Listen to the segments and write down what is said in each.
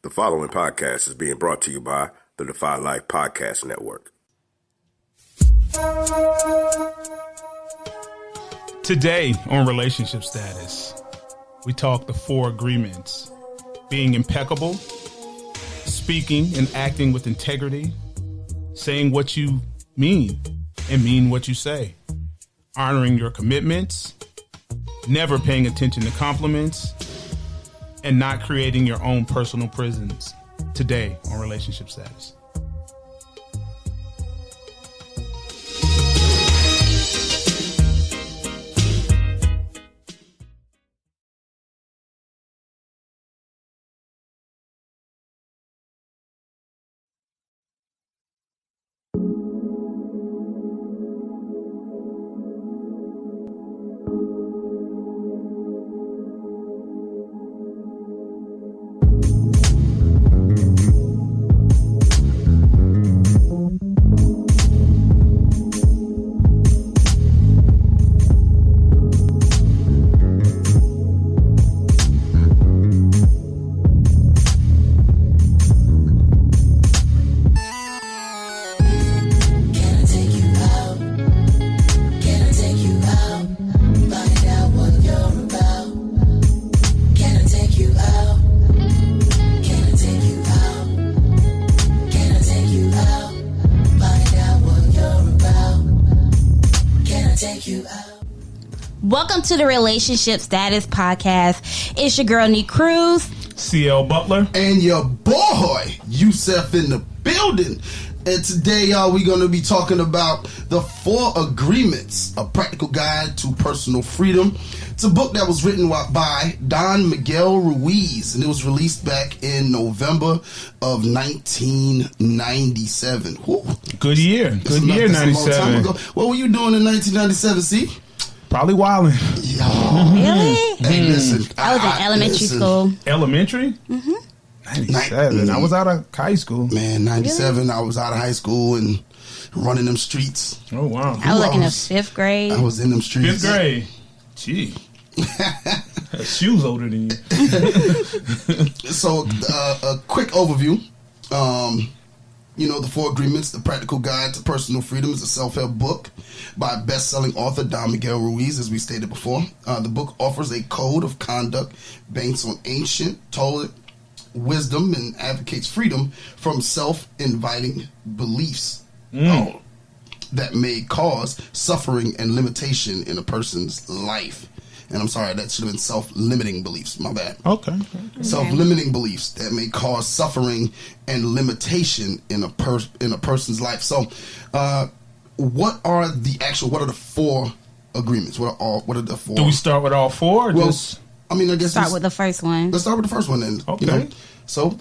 The following podcast is being brought to you by the Defy Life Podcast Network. Today on relationship status, we talk the 4 agreements: being impeccable, speaking and acting with integrity, saying what you mean and mean what you say, honoring your commitments, never paying attention to compliments, and not creating your own personal prisons. Today on relationship status. Welcome to the Relationship Status Podcast. It's your girl, Nique Cruz. CL Butler. And your boy, Yusuf in the building. And today, y'all, we're going to be talking about the 4 Agreements, a practical guide to personal freedom. It's a book that was written by Don Miguel Ruiz, and it was released back in November of 1997. Whew. Good year. Good year, 97. What were you doing in 1997, see? Probably wilding. Really? Hey, listen. I was in elementary school. Elementary? 97. I was out of high school. Man, 97, really? I was out of high school and running them streets. Oh, wow. I was like in the 5th grade. I was in them streets. 5th grade? Gee. Her shoes older than you. So, a quick overview. The 4 Agreements, the Practical Guide to Personal Freedom is a self-help book by best-selling author Don Miguel Ruiz, as we stated before. The book offers a code of conduct based on ancient Torah wisdom and advocates freedom from self-inviting beliefs that may cause suffering and limitation in a person's life. And I'm sorry, that should have been self-limiting beliefs. My bad. Okay. Self-limiting beliefs that may cause suffering and limitation in a person's life. So, what are the 4 agreements? What are the 4? Do we start with all 4? Well, I guess start with the first one. Let's start with the first one then. Okay. So,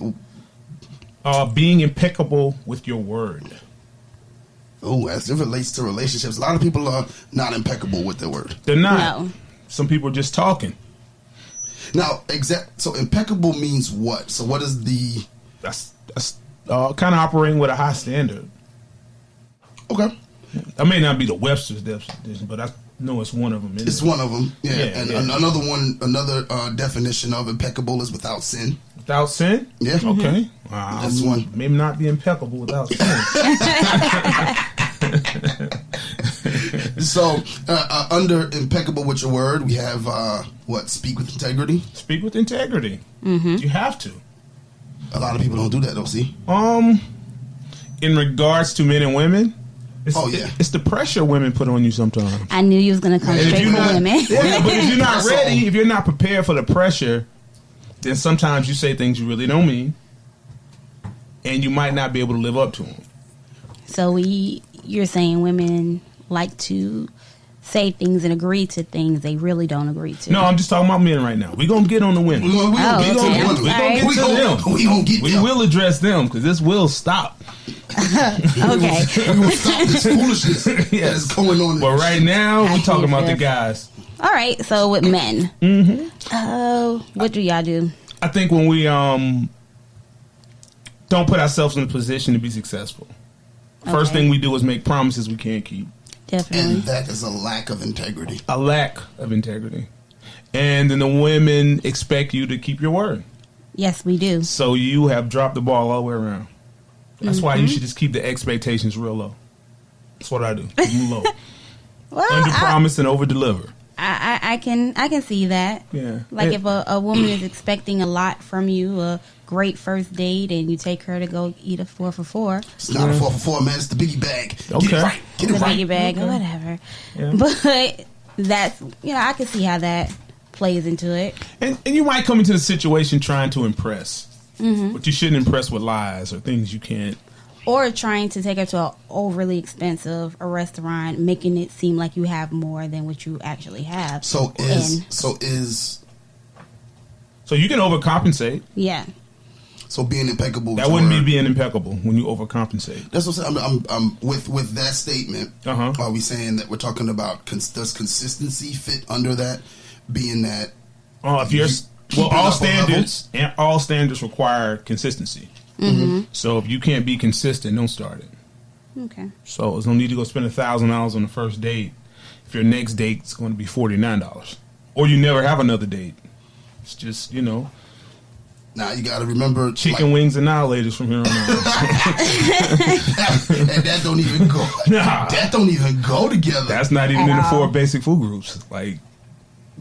being impeccable with your word. Oh, as it relates to relationships, a lot of people are not impeccable with their word. They're not. No. Some people are just talking. Now, so impeccable means what? So what is the... That's kind of operating with a high standard. Okay. That may not be the Webster's definition, but I know it's one of them. It's one of them. Yeah. Another definition of impeccable is without sin. Without sin? Yeah. Okay. That's one. Maybe not be impeccable without sin. So, under impeccable with your word, we have, speak with integrity? Speak with integrity. Mm-hmm. You have to. A lot of people don't do that, though, see? In regards to men and women, it's the pressure women put on you sometimes. I knew you was going to come straight for women. Yeah, but if you're not ready, if you're not prepared for the pressure, then sometimes you say things you really don't mean, and you might not be able to live up to them. So you're saying women like to say things and agree to things they really don't agree to. No, I'm just talking about men right now. We're going to get on the women. We will address them because this will stop. Okay. We will stop this foolishness that's going on. But right now, we're talking about the guys. All right, so with men. What do y'all do? I think when we don't put ourselves in a position to be successful. First thing we do is make promises we can't keep. Definitely. And that is a lack of integrity. A lack of integrity. And then the women expect you to keep your word. Yes, we do. So you have dropped the ball all the way around. That's why you should just keep the expectations real low. That's what I do. Keep them low. Well, Under promise and over deliver. I can see that. Yeah. Like if a woman is expecting a lot from you, a great first date, and you take her to go eat a 4 for $4. It's not a 4 for $4, man. It's the biggie bag. Okay. Get it right. Get it The right. biggie bag or whatever. Yeah. But that's, I can see how that plays into it. And you might come into the situation trying to impress. But you shouldn't impress with lies or things you can't. Or trying to take her to an overly expensive a restaurant, making it seem like you have more than what you actually have. So you can overcompensate. Yeah. So being impeccable. That wouldn't be being impeccable when you overcompensate. That's what I'm saying. I'm with that statement. Are we saying that we're talking about does consistency fit under that? Being that if you're all standards require consistency. So if you can't be consistent, don't start it. Okay. So there's no need to go spend $1,000 on the first date if your next date's going to be $49, or you never have another date. It's just Now you got to remember chicken wings and annihilators from here on out. And that don't even go. That don't even go together. That's not even in the 4 basic food groups.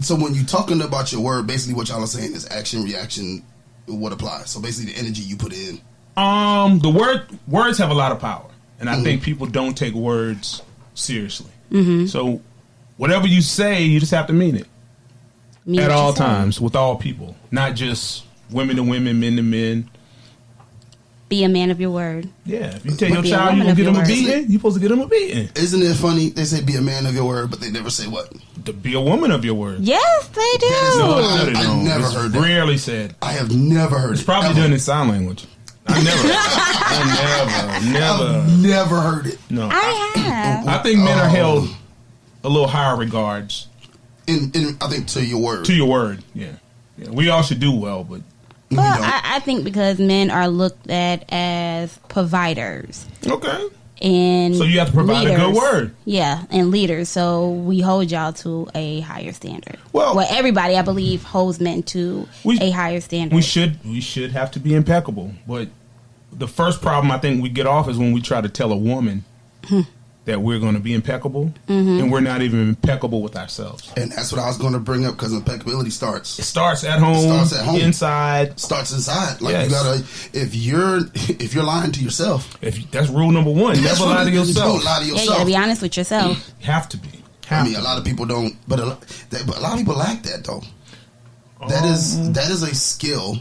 So when you're talking about your word, basically what y'all are saying is action, reaction, what applies. So basically the energy you put in. The words have a lot of power, and I think people don't take words seriously. So whatever you say, you just have to mean it at all times with all people, not just women to women, men to men. Be a man of your word. Yeah, if you tell your child you're going to get them a beating, you're supposed to get them a beating. Isn't it funny? They say be a man of your word, but they never say what? To be a woman of your word. Yes, they do. I've never heard that. Rarely said. I have never heard it. It's probably done in sign language. I've never heard it. No. I have. I think men are held a little higher regards. I think to your word. To your word, yeah. We all should do well, but... Well, I think because men are looked at as providers. Okay. And so you have to provide a good word. Yeah, and leaders. So we hold y'all to a higher standard. Well, everybody, I believe, holds men to a higher standard. We should have to be impeccable. But the first problem I think we get off is when we try to tell a woman that we're going to be impeccable, and we're not even impeccable with ourselves. And that's what I was going to bring up, because impeccability starts. It starts at home. Starts at home. Inside. Starts inside. Like you gotta, if you're lying to yourself, that's rule number 1. Never lie to yourself. Don't lie to yourself. Yeah, you gotta be honest with yourself. You have to be. A lot of people don't, but a lot of people lack that though. That is a skill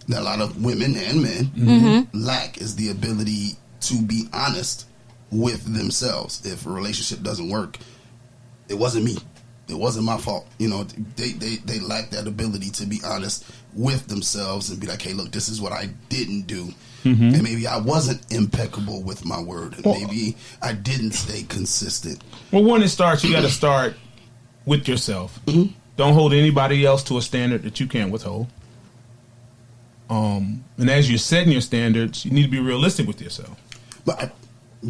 that a lot of women and men lack, is the ability to be honest with themselves. If a relationship doesn't work, it wasn't me. It wasn't my fault. They lack that ability to be honest with themselves and be like, hey, look, this is what I didn't do. And maybe I wasn't impeccable with my word. And maybe I didn't stay consistent. Well, when it starts, you got to start with yourself. Don't hold anybody else to a standard that you can't withhold. And as you're setting your standards, you need to be realistic with yourself.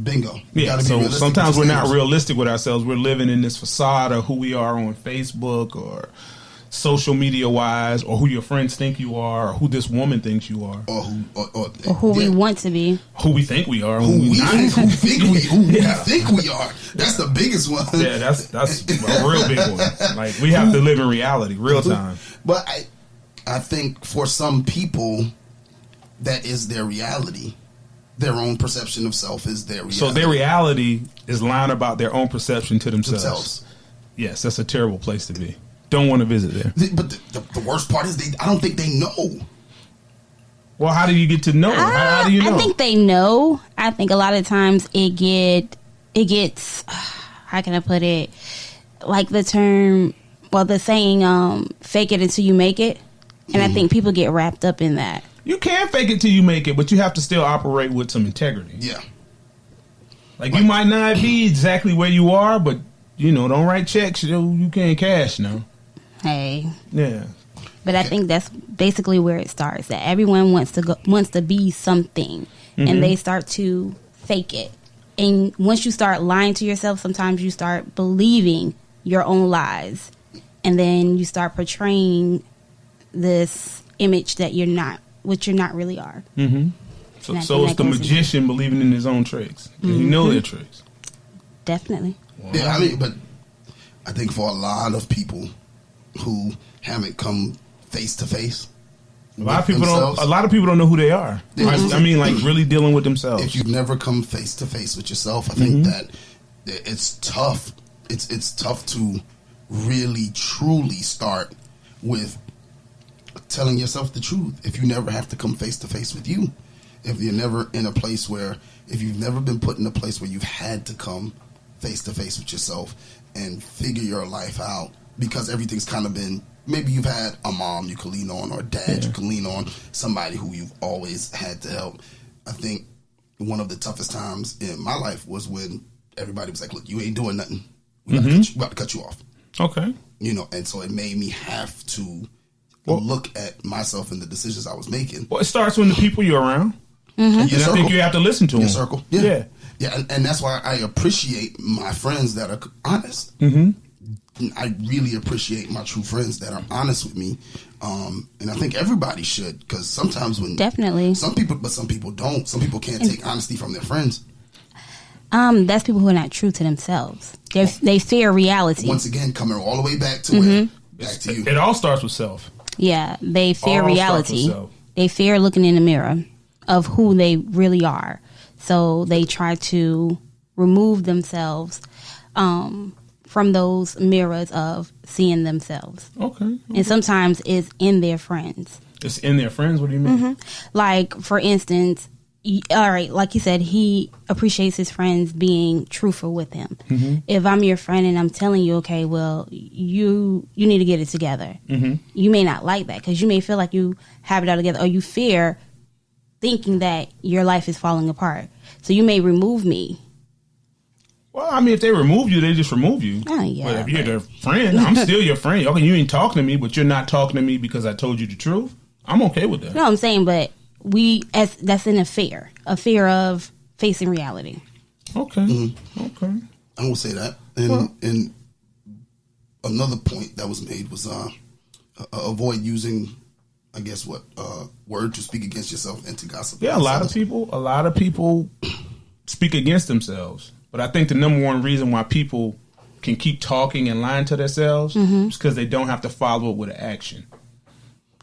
Bingo. Yeah, so sometimes we're not realistic with ourselves. We're living in this facade of who we are on Facebook or social media wise, or who your friends think you are, or who this woman thinks you are, or who we want to be, who we think we are, who we think we are. That's the biggest one. Yeah, that's a real big one. Like, we have to live in reality, real time. But I think for some people, that is their reality. Their own perception of self is their reality. So their reality is lying about their own perception to themselves. Yes, that's a terrible place to be. Don't want to visit there. But the worst part is I don't think they know. Well, how do you get to know? How do you know? I think they know. I think a lot of times it gets, how can I put it? Like the saying, fake it until you make it. And I think people get wrapped up in that. You can fake it till you make it, but you have to still operate with some integrity. Yeah. Like, you might not be exactly where you are, but, don't write checks you can't cash now. Hey. Yeah. But I think that's basically where it starts. That everyone wants to be something, and they start to fake it. And once you start lying to yourself, sometimes you start believing your own lies, and then you start portraying this image that you're not, what you're not really are. Mm-hmm. So it's the magician believing in his own tricks. And you know their tricks. Definitely. Wow. Yeah, I mean, but I think for a lot of people who haven't come face to face, a lot of people don't know who they are. I mean, like really dealing with themselves. If you've never come face to face with yourself, I think that it's tough. It's tough to really truly start with telling yourself the truth. If you never have to come face to face with you, if you're never in a place where, if you've never been put in a place where you've had to come face to face with yourself and figure your life out, because everything's kind of been, maybe you've had a mom you can lean on, or a dad you can lean on, somebody who you've always had to help. I think one of the toughest times in my life was when everybody was like, look, you ain't doing nothing. We're about to cut you off. Okay. You know, and so it made me have to look at myself and the decisions I was making. Well, it starts with the people you're around. Mm-hmm. And I think you have to listen to them. Your circle. Yeah. And that's why I appreciate my friends that are honest. Mm-hmm. I really appreciate my true friends that are honest with me. And I think everybody should, because sometimes definitely some people don't. Some people can't take honesty from their friends. That's people who are not true to themselves. They fear reality. Once again, coming all the way back to you. It all starts with self. Yeah, they fear reality. They fear looking in the mirror of who they really are. So they try to remove themselves from those mirrors of seeing themselves. Okay. And sometimes it's in their friends. It's in their friends? What do you mean? Mm-hmm. Like, for instance, all right, like you said, he appreciates his friends being truthful with him. Mm-hmm. If I'm your friend and I'm telling you, okay, well, you need to get it together. Mm-hmm. You may not like that because you may feel like you have it all together, or you fear thinking that your life is falling apart. So you may remove me. Well, I mean, if they remove you, they just remove you. Oh, yeah. But if you're their friend, I'm still your friend. Okay, you ain't talking to me, but you're not talking to me because I told you the truth. I'm okay with that. No, I'm saying, but that's in a fear of facing reality. Okay. Mm-hmm. Okay. I will say that. And another point that was made was avoid using, I guess, word to speak against yourself and to gossip. Yeah, a lot of people speak against themselves. But I think the number one reason why people can keep talking and lying to themselves is because they don't have to follow it with an action.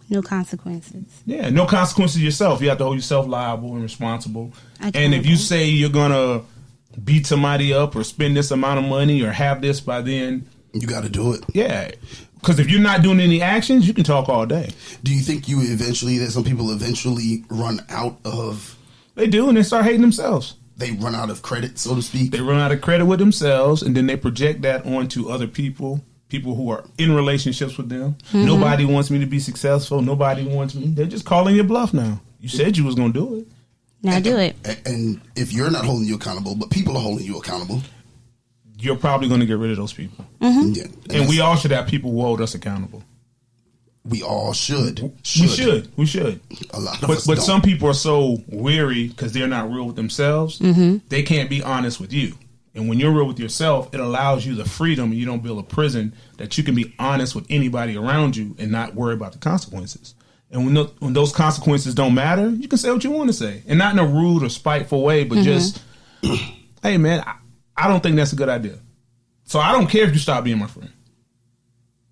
No consequences. Yeah, no consequences yourself. You have to hold yourself liable and responsible. And if you say you're going to beat somebody up or spend this amount of money or have this by then, you got to do it. Yeah. Because if you're not doing any actions, you can talk all day. Do you think that some people eventually run out of... They do, and they start hating themselves. They run out of credit, so to speak? They run out of credit with themselves, and then they project that onto other people who are in relationships with them. Mm-hmm. Nobody wants me to be successful. Nobody wants me. They're just calling your bluff now. You said you was going to do it. Now do it. And if you're not holding you accountable, but people are holding you accountable, you're probably going to get rid of those people. Mm-hmm. Yeah, and we all should have people who hold us accountable. We all should. We should. A lot of us But don't. some people are so weary because they're not real with themselves. Mm-hmm. They can't be honest with you. And when you're real with yourself, it allows you the freedom, and you don't build a prison, that you can be honest with anybody around you and not worry about the consequences. And when those consequences don't matter, you can say what you want to say. And not in a rude or spiteful way, but just, hey, man, I don't think that's a good idea. So I don't care if you stop being my friend,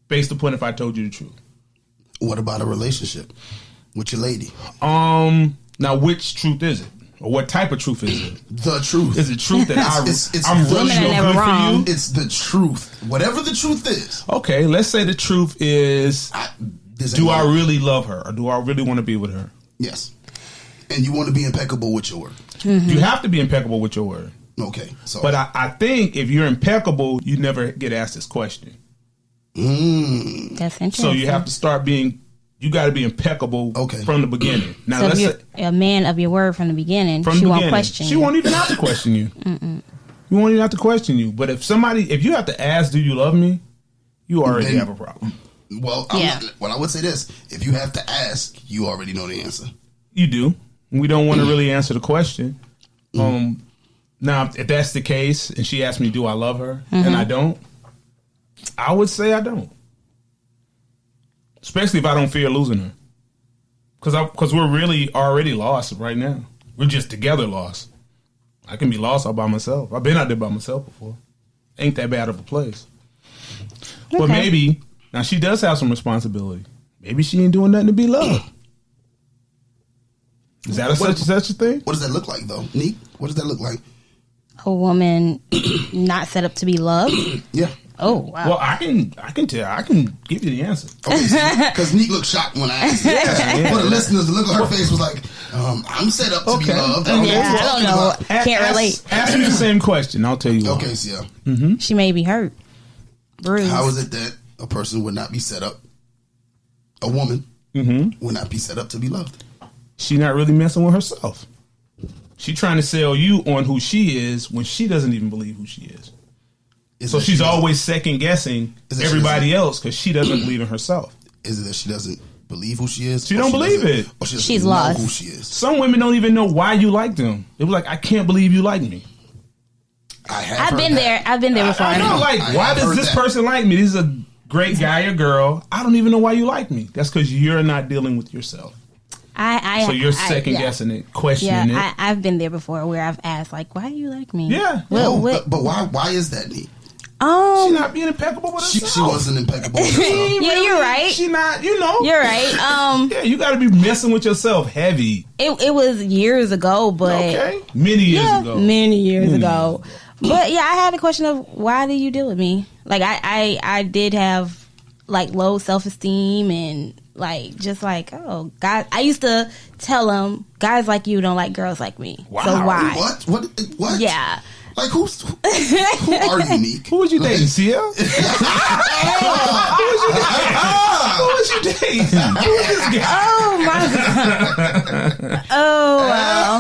based upon if I told you the truth. What about a relationship with your lady? Now, which truth is it? Or what type of truth is it? The truth. Is it truth that I'm really no good wrong. for you? It's the truth. Whatever the truth is. Okay, let's say the truth is, do I really love her? Or do I really want to be with her? Yes. And you want to be impeccable with your word. Mm-hmm. You have to be impeccable with your word. Okay. So, but I think if you're impeccable, you never get asked this question. That's interesting. So you have to start being... You got to be impeccable from the beginning. Now, so let's say a man of your word from the beginning. She won't question you. She won't even have to question you. You won't even have to question you. But if you have to ask, do you love me? You already have a problem. Well, I would say this: if you have to ask, you already know the answer. You do. We don't want to really answer the question. Now, if that's the case, and she asked me, do I love her, and I don't, I would say I don't. Especially if I don't fear losing her. Because we're really already lost right now. We're just together lost. I can be lost all by myself. I've been out there by myself before. Ain't that bad of a place. Okay. But maybe, now she does have some responsibility. Maybe she ain't doing nothing to be loved. Is that such a thing? What does that look like, though? Nique, what does that look like? A woman not set up to be loved? Yeah. Oh, wow. Well, I can give you the answer. Because Nique looked shocked when I asked. Yeah. For the listeners, the look on her face was like, I'm set up to be loved. I don't know. Can't relate. Ask me the same question. I'll tell you why. Okay, so She may be hurt. Bruised. How is it that a person would not be set up, a woman would not be set up to be loved? She not really messing with herself. She trying to sell you on who she is when she doesn't even believe who she is. So she's always second guessing everybody else because she doesn't believe in herself. Is it that she doesn't believe who she is? She don't believe it. Or she She's know lost. who she is. Some women don't even know why you like them. They were like, I can't believe you like me. I've been there before. I know, like, why does this person like me? This is a great guy or girl. I don't even know why you like me. That's because you're not dealing with yourself. So you're second guessing it, questioning it. I've been there before where I've asked, like, why do you like me? Yeah. But why is that, Nique? She not being impeccable with herself. She wasn't impeccable with herself. Yeah, you're right. She not, You're right. Yeah, you got to be messing with yourself heavy. It was years ago, but many years ago. But yeah, I had a question of why do you deal with me? Like I did have like low self-esteem and like just like, oh God, I used to tell him guys like you don't like girls like me. Wow. So why? What? Yeah. Like who are you, Nique? Who was you dating, CL? Who was you dating? Who was this guy? Oh my God. Oh wow.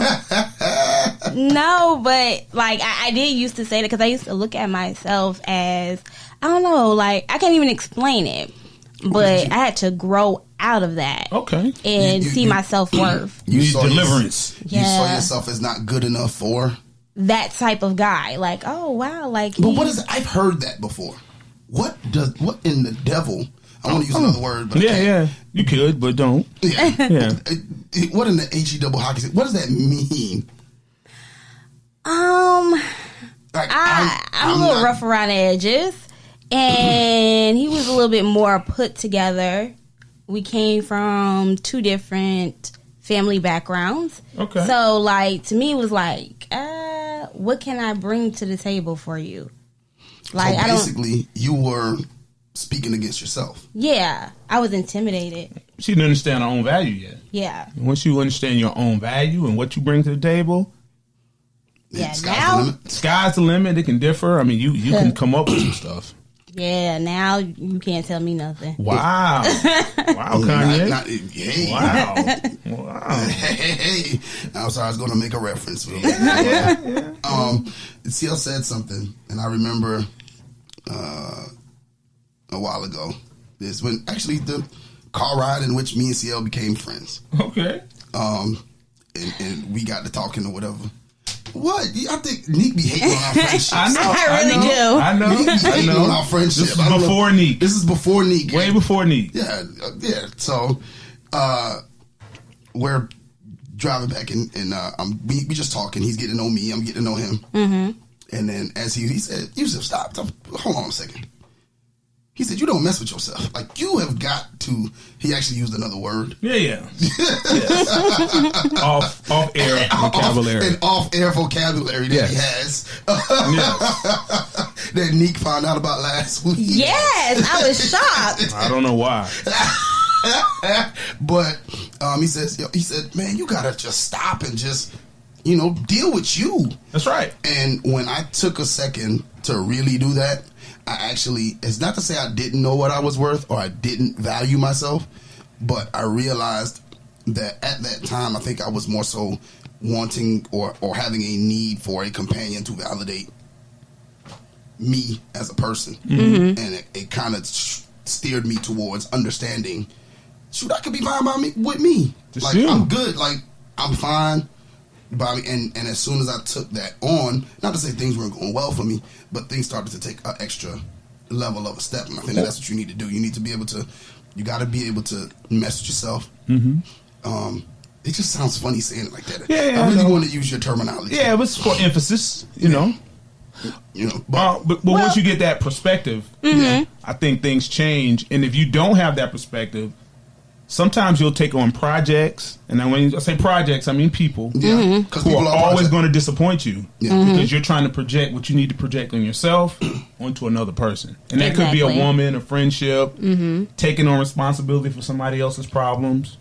No, but like I did used to say that because I used to look at myself as, I don't know, like I can't even explain it, but I had to grow out of that. Okay. And see my self-worth. You need deliverance. You saw yourself as not good enough for that type of guy. Like, oh wow, like. But what is it? I've heard that before. What in the devil? I want to use another word, but you could, but don't. Yeah. What in the HE double hockey? What does that mean? Like, I'm a little rough around the edges, and he was a little bit more put together. We came from two different family backgrounds. Okay. So, like, to me, it was like, what can I bring to the table for you? Like, so basically, you were speaking against yourself. Yeah, I was intimidated. She didn't understand her own value yet. Yeah. And once you understand your own value and what you bring to the table, sky's the limit. It can differ. I mean, you can come up with some stuff. Yeah, now you can't tell me nothing. Wow. Wow, Kanye. Hey. Wow. Hey. I'm sorry, I was going to make a reference. CL said something, and I remember a while ago. This when actually the car ride in which me and CL became friends. Okay. And we got to talking or whatever. What? I think Nique be hating on our friendship. I really do. I know. Nique be hating on our friendship. This is before Nique. This is before Nique. Way before Nique. Yeah. So, we're driving back and we just talking. He's getting to know me. I'm getting to know him. Mm-hmm. And then as he said, Yusuf, stop. Hold on a second. He said, you don't mess with yourself. Like, you have got to... He actually used another word. Yeah. Off-air vocabulary. An off-air vocabulary that he has. That Nique found out about last week. Yes, I was shocked. I don't know why. But he said, man, you got to just stop and just, deal with you. That's right. And when I took a second to really do that, it's not to say I didn't know what I was worth or I didn't value myself, but I realized that at that time, I think I was more so wanting or having a need for a companion to validate me as a person. Mm-hmm. And it kind of steered me towards understanding, shoot, I could be fine with me. Like, I'm good. Like, I'm fine. And as soon as I took that on, not to say things weren't going well for me, but things started to take an extra level of a step. And I think that's what you need to do. You need to be able to, you got to be able to mess with yourself. Mm-hmm. It just sounds funny saying it like that. Yeah, I really want to use your terminology. Yeah, it was for emphasis, you know. But once you get that perspective, I think things change. And if you don't have that perspective, sometimes you'll take on projects. And then when I say projects, I mean people. Yeah, who are always going to disappoint you. Yeah. Because you're trying to project what you need to project on yourself onto another person. And that could be a woman, a friendship, taking on responsibility for somebody else's problems.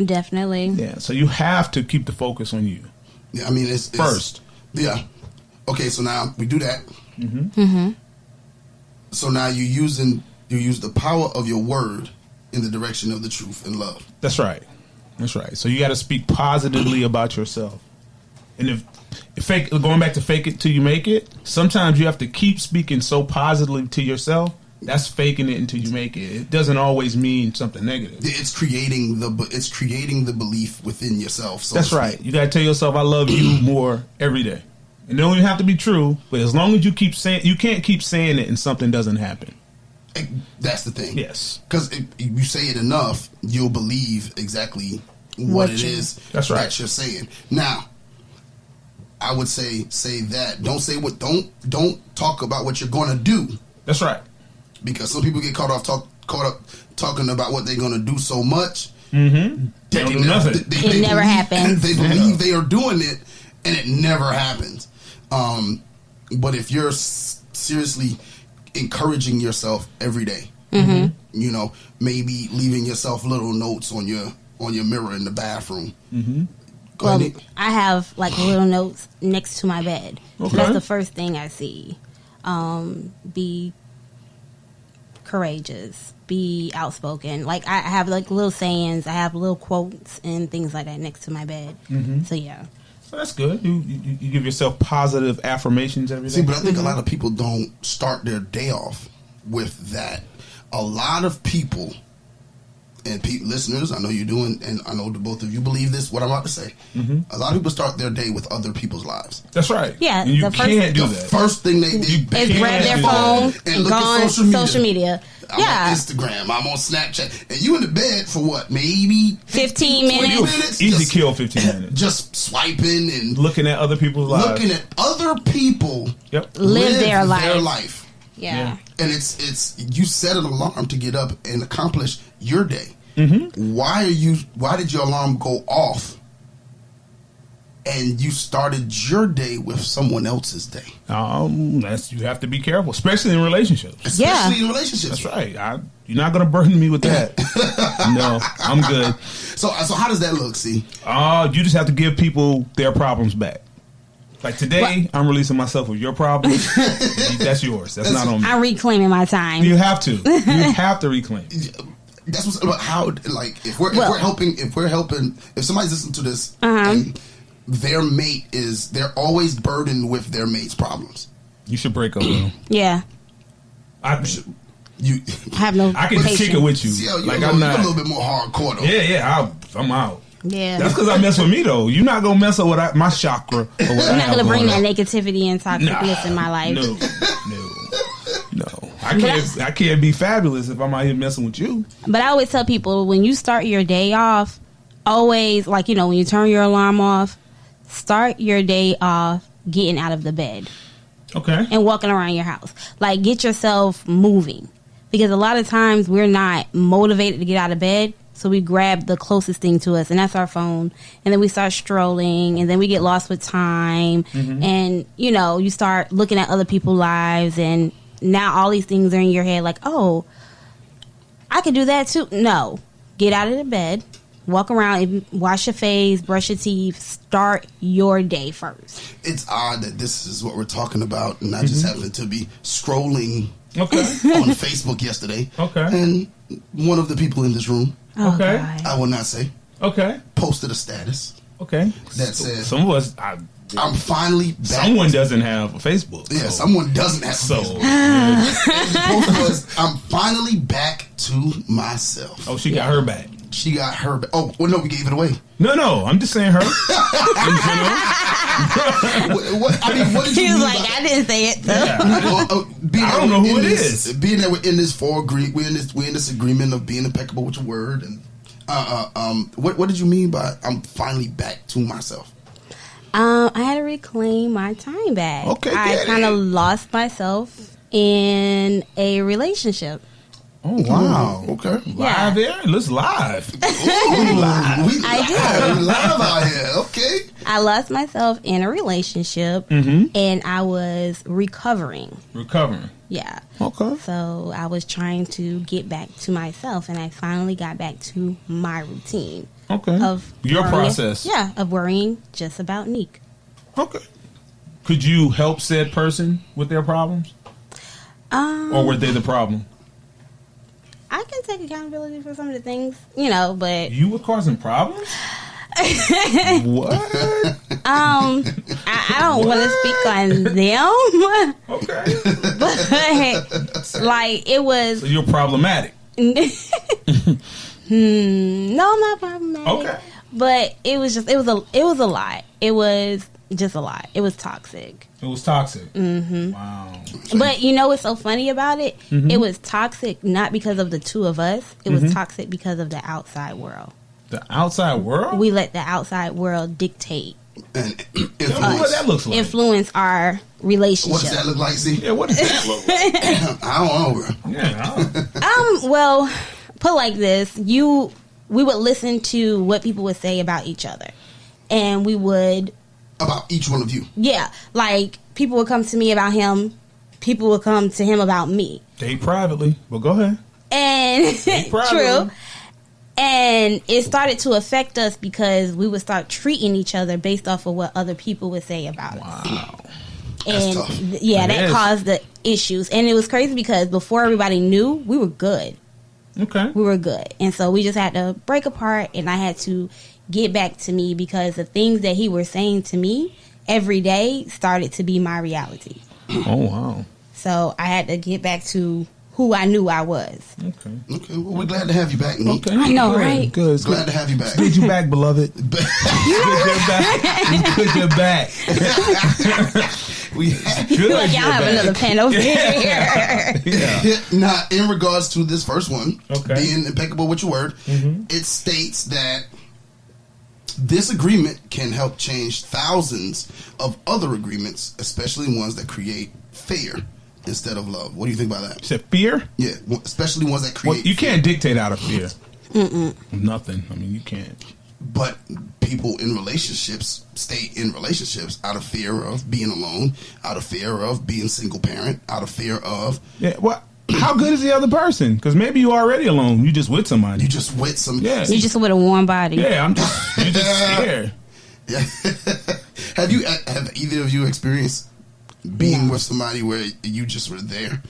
Definitely. Yeah, so you have to keep the focus on you. Yeah, I mean, it's first. Yeah. Okay, so now we do that. So now you use the power of your word in the direction of the truth and love. That's right. So you got to speak positively about yourself. And if going back to fake it till you make it, sometimes you have to keep speaking so positively to yourself. That's faking it until you make it. It doesn't always mean something negative. It's creating the belief within yourself. So that's right. You got to tell yourself, "I love you" more every day. And it don't even have to be true, but as long as you keep saying, you can't keep saying it and something doesn't happen. That's the thing. Yes, because if you say it enough, you'll believe exactly what it is that you're saying. Now, I would say that. Don't talk about what you're going to do. That's right. Because some people get caught up talking about what they're going to do so much. They don't do nothing. It never happens. They believe they are doing it, and it never happens. But if you're seriously encouraging yourself every day, you know, maybe leaving yourself little notes on your mirror in the bathroom. Go ahead, Nique. I have like little notes next to my bed. Okay. So that's the first thing I see. Be courageous, be outspoken. Like I have like little sayings, I have little quotes and things like that next to my bed. So yeah. So that's good. You give yourself positive affirmations every day. See, but I think a lot of people don't start their day off with that. A lot of people, and listeners, I know you do, and I know the both of you believe this, what I'm about to say. A lot of people start their day with other people's lives. That's right. Yeah. And you can't do that. The first thing they is grab their phone and look at social media. I'm on Instagram. I'm on Snapchat. And you in the bed for what? Maybe 15 minutes? Easy kill 15 minutes. Just swiping and looking at other people's lives. Looking at other people live their life. Yeah. And it's you set an alarm to get up and accomplish your day. Why did your alarm go off? And you started your day with someone else's day. You have to be careful, especially in relationships. In relationships. That's right. You're not going to burden me with that. No, I'm good. So how does that look? See, you just have to give people their problems back. Like today, I'm releasing myself of your problems. That's yours. That's not on me. I'm reclaiming my time. You have to. You have to reclaim. That's what's how. Like if somebody's listening to this. And their mate they're always burdened with their mate's problems. You should break up with them. Yeah. I have no I can kick it with you. See, you're like you're I'm not a little bit more hardcore though. Yeah, I'm out. Yeah. That's because I mess with me though. You're not gonna mess up with my chakra. Or what I'm not gonna bring that negativity and toxicness in my life. No. I can't be fabulous if I'm out here messing with you. But I always tell people when you start your day off, always when you turn your alarm off, start your day off getting out of the bed. Okay. And walking around your house. Like, get yourself moving. Because a lot of times we're not motivated to get out of bed, so we grab the closest thing to us, and that's our phone. And then we start strolling, and then we get lost with time. And, you start looking at other people's lives, and now all these things are in your head like, oh, I could do that too. No. Get out of the bed. Walk around, wash your face, brush your teeth, start your day first. It's odd that this is what we're talking about, and I just happened to be scrolling on Facebook yesterday. Okay. And one of the people in this room, okay, God. I will not say, posted a status. Okay. That says, some of us, I'm finally back. Someone doesn't have a Facebook. Yeah, someone doesn't have a Facebook. The post was, I'm finally back to myself. Oh, she got her back. She got her back. Oh, well, no, we gave it away. No, I'm just saying her. What did you He was mean like, I didn't say it. Yeah. I don't know who it is. Being that we're in this agreement of being impeccable with your word, and What did you mean by I'm finally back to myself? I had to reclaim my time back. Okay, I kind of lost myself in a relationship. Oh, wow. Okay. Live there? Let's live. We live. I did. We live out here. Okay. I lost myself in a relationship, and I was recovering. Yeah. Okay. So I was trying to get back to myself, and I finally got back to my routine. Okay. Of your worrying- process. Yeah, of worrying just about Nique. Okay. Could you help said person with their problems? Or were they the problem? I can take accountability for some of the things, but You were causing problems? What? I don't want to speak on them. Okay. But like it was So you're problematic. no, I'm not problematic. Okay. But it was a lot. It was just a lot. It was toxic. It was toxic. Mm-hmm. Wow. But you know what's so funny about it? It was toxic not because of the two of us. It was toxic because of the outside world. The outside world? We let the outside world dictate, And Tell me what that looks like. influence our relationship. what does that look like? See, Yeah, what does that look like? I don't know, bro. Yeah, I don't- Well, put like this, we would listen to what people would say about each other. And we would, About each one of you. yeah, like people would come to me about him, people would come to him about me. date privately, but go ahead. And privately. true. And it started to affect us because we would start treating each other based off of what other people would say about us. Wow. And tough. yeah, That that is. caused the issues. And it was crazy because before everybody knew, we were good. Okay. We were good. And so we just had to break apart, and I had to get back to me because the things that he was saying to me every day started to be my reality. Oh, wow. So I had to get back to who I knew I was. Okay. Okay, well, we're glad to have you back, Nique. Okay. I know, Good. right? Good. It's Glad good. to have you back. Good you back, beloved. It's good you're back. We have, Good Like y'all you're have back. another pen over here. Yeah. now, in regards to this first one, Okay. being impeccable with your word, it states that this agreement can help change thousands of other agreements, especially ones that create fear instead of love. What do you think about that? Said fear? Yeah, especially ones that create Well, you fear. can't dictate out of fear. Nothing. I mean, you can't. But people in relationships stay in relationships out of fear of being alone, out of fear of being single parent, out of fear of Yeah. Well, how good is the other person? Because maybe you already alone. You just with somebody. you just with some. Yeah. You just with a warm body. Yeah. You just scared. Have either of you experienced being with somebody where you just were there?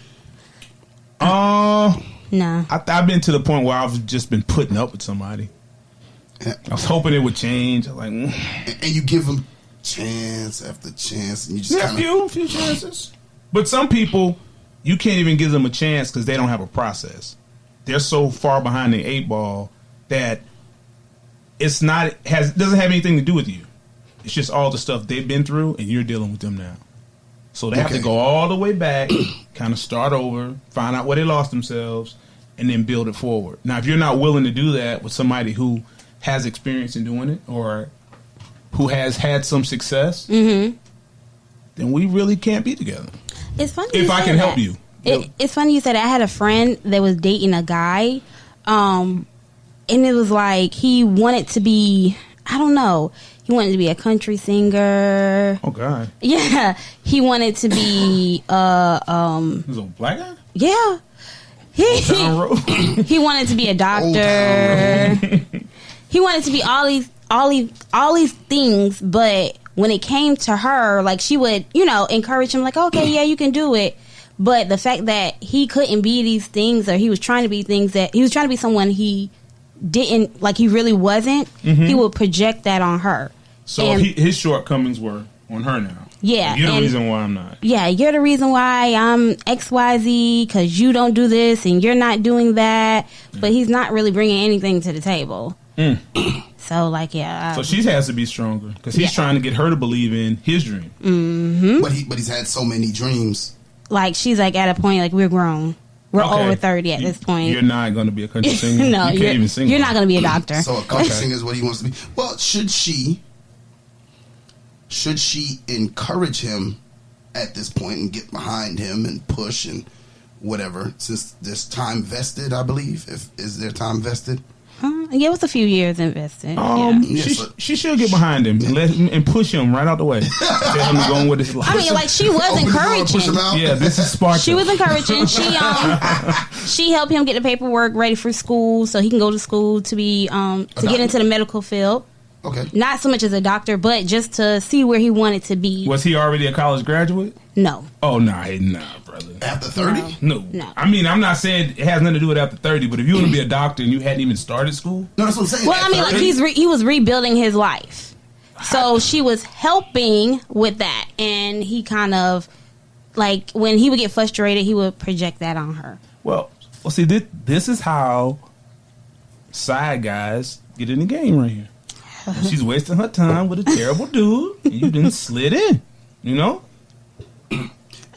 No. I've been to the point where I've just been putting up with somebody. I was hoping it would change. I was like, And you give them chance after chance, and you just yeah, kind of a few chances. But some people, you can't even give them a chance because they don't have a process. They're so far behind the eight ball that doesn't have anything to do with you. It's just all the stuff they've been through, and you're dealing with them now. So they have to Okay. go all the way back, kind of start over, find out where they lost themselves, and then build it forward. Now, if you're not willing to do that with somebody who has experience in doing it or who has had some success, then we really can't be together. It's funny. If you I say can help that. you. It's funny you said that. I had a friend that was dating a guy, and it was like he wanted to be, I don't know, he wanted to be a country singer. Oh, God. Yeah, he wanted to be, This a black guy? yeah. Down road? He wanted to be a Old doctor. Town He wanted to be all these things, but when it came to her, like she would, encourage him, like, okay, yeah, you can do it. But the fact that he couldn't be these things, or he was trying to be things that he was trying to be someone he didn't, like he really wasn't, he would project that on her. So And- his shortcomings were on her now. Yeah, You're the and- reason why I'm not. Yeah, you're the reason why I'm XYZ because you don't do this and you're not doing that. But he's not really bringing anything to the table. So, like, yeah. So she has to be stronger because he's trying to get her to believe in his dream. But he's had so many dreams. Like, she's like at a point, like, we're grown. We're over 30 at this point. You're not going to be a country singer. No, you can't even sing. You're not going to be a doctor. So a country singer is what he wants to be. Well, should she encourage him at this point and get behind him and push and whatever? Since there's time vested, I believe. Is there time vested? Yeah, it was a few years invested. She should get behind him and push him right out the way. Tell him to go on with his life. I mean, like, she was encouraging. Yeah, this is Sparta. She was encouraging. She helped him get the paperwork ready for school so he can go to school to be to get into the medical field. Okay. Not so much as a doctor, but just to see where he wanted to be. Was he already a college graduate? No. Oh, nah, brother. After 30? No. I mean, I'm not saying it has nothing to do with after 30, but if you want to be a doctor and you hadn't even started school. No, that's what I'm saying. Well, I mean, like, he was rebuilding his life. So she was helping with that. And he kind of, like, when he would get frustrated, he would project that on her. Well, see, this is how side guys get in the game right here. She's wasting her time with a terrible dude, and you didn't slid in, you know?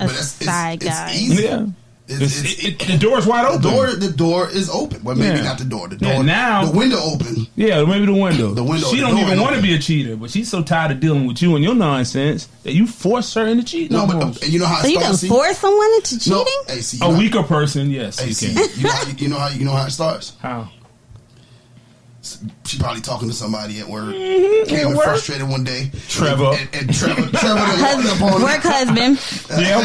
Side guy. It's easy. Yeah. The door's wide open. The door is open. Well, maybe not the door. The door. Now, the window open. Yeah, maybe the window. She don't even want to open. be a cheater, but she's so tired of dealing with you and your nonsense that you force her into cheating. No, but you know how. So you can force someone into cheating? No, hey, a weaker person, yes, you can. You know how it starts. How? She probably talking to somebody at work. Came frustrated one day. Trevor. And Trevor walked up on her. Work husband.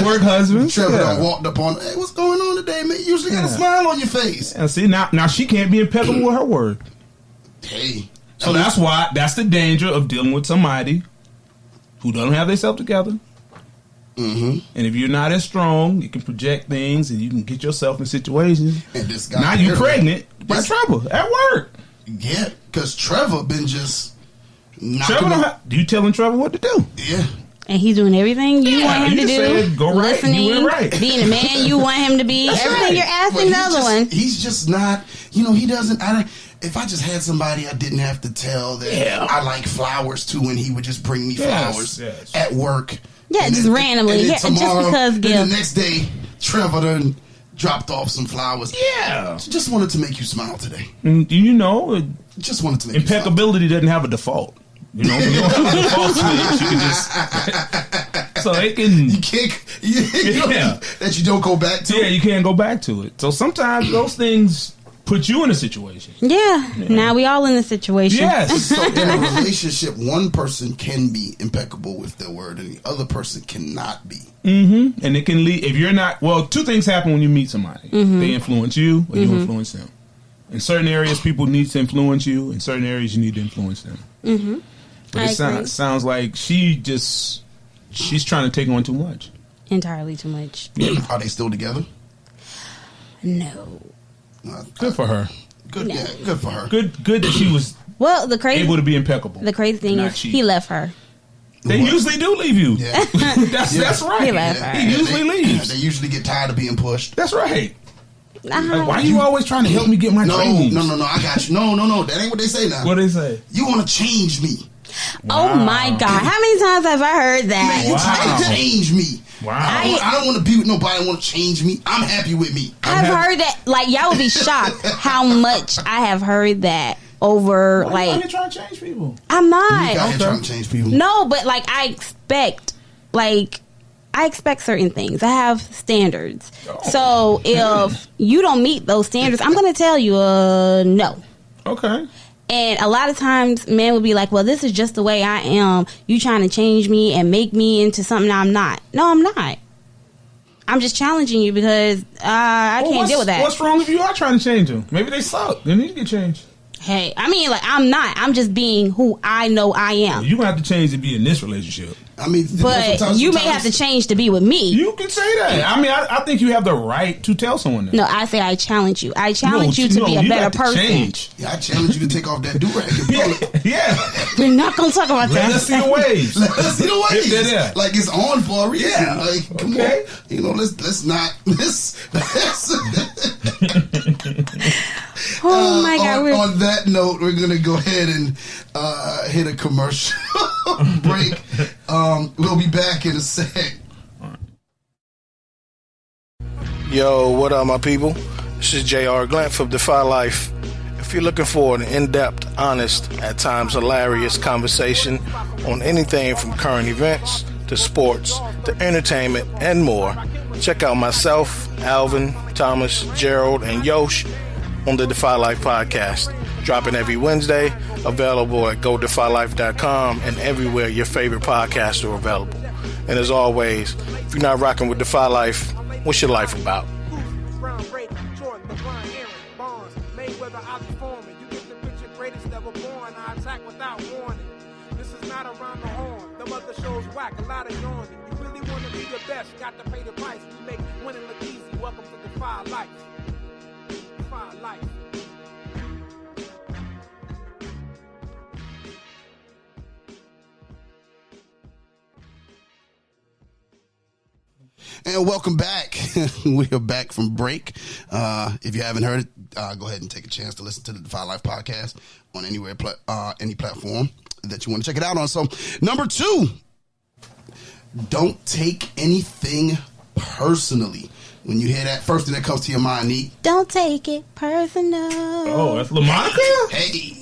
Work husband. Trevor walked up on her. Hey, what's going on today, man? You usually got a smile on your face. And see, now she can't be impeccable with her word. Hey. So that's the danger of dealing with somebody who doesn't have themselves together. Mm-hmm. And if you're not as strong, you can project things and you can get yourself in situations. And this guy, now you pregnant by trouble at work. Yeah, because Trevor been just Trevor do you telling Trevor what to do? Yeah. And he's doing everything you want him to do. Said, go right, listening, you went right. Being the man you want him to be. That's everything right. you're asking the other one. He's just not, he doesn't, if I just had somebody I didn't have to tell that I like flowers too, and he would just bring me flowers at work. Yeah, just randomly. And tomorrow, just because the next day, Trevor done dropped off some flowers. Yeah. Just wanted to make you smile today. You know, just wanted to make impeccability you smile. Doesn't have a default. You know, you don't have a default switch. You can just so it can. You can't. That you don't go back to. Yeah, you can't go back to it. So sometimes those things put you in a situation. Yeah. Now we all in a situation. Yes. So in a relationship, one person can be impeccable with their word, and the other person cannot be. Mm-hmm. And it can lead. If you're not, well, two things happen when you meet somebody. Mm-hmm. They influence you, or you influence them. In certain areas, people need to influence you. In certain areas, you need to influence them. Mm-hmm. But it sounds like she's trying to take on too much. Entirely too much. Yeah. Are they still together? No. Good for her. Good, yeah, good for her. Good that she was able to be impeccable. The crazy thing is he left her. They usually do leave you. Yeah. That's right. He left her. He usually leaves. They usually get tired of being pushed. That's right. Like, why are you always trying to help me get my trainings? No, I got you. No, that ain't what they say now. What they say? You want to change me. Wow. Oh my God. How many times have I heard that? Man, you trying to change me. Wow. I don't want to be with nobody. I want to change me. I'm happy with me. I've heard that. Like, y'all would be shocked how much I have heard that over. Why are you trying to change people? I'm not. You trying to change people. No, but like I expect certain things. I have standards. So if you don't meet those standards, I'm going to tell you no. Okay. And a lot of times men will be like, well, this is just the way I am. You trying to change me and make me into something I'm not. No, I'm not. I'm just challenging you because I can't deal with that. What's wrong if you are trying to change them? Maybe they suck. They need to get changed. Hey, I mean, like, I'm not. I'm just being who I know I am. You're going to have to change to be in this relationship. I mean, but you may have to change to be with me. You can say that. I mean, I think you have the right to tell someone that. No, I say I challenge you. I challenge you to be a better person. Change. Yeah, I challenge you to take off that do-rag in public. Yeah. We're not going to talk about that. Let's see the waves. Let's see the waves. Yeah. Like, it's on for a reason. Yeah. Like, come on. Let's not. Oh my God! On that note, we're gonna go ahead and hit a commercial break. We'll be back in a sec. Yo, what up, my people? This is J.R. Glant from Defy Life. If you're looking for an in-depth, honest, at times hilarious conversation on anything from current events to sports to entertainment and more, check out myself, Alvin, Thomas, Gerald, and Yosh on the Defy Life podcast. Dropping every Wednesday, available at godefylife.com and everywhere your favorite podcasts are available. And as always, if you're not rocking with Defy Life, what's your life about? A lot of yawning. You really want to be the best, got to pay the price. We make winning look easy. Welcome to Defy Life. Defy Life. And welcome back. We are back from break. If you haven't heard it, go ahead and take a chance to listen to the Defy Life podcast on any platform that you want to check it out on. So, number 2. Don't take anything personally. When you hear that, first thing that comes to your mind, Nique. Don't take it personal. Oh, that's LaMonica? Hey.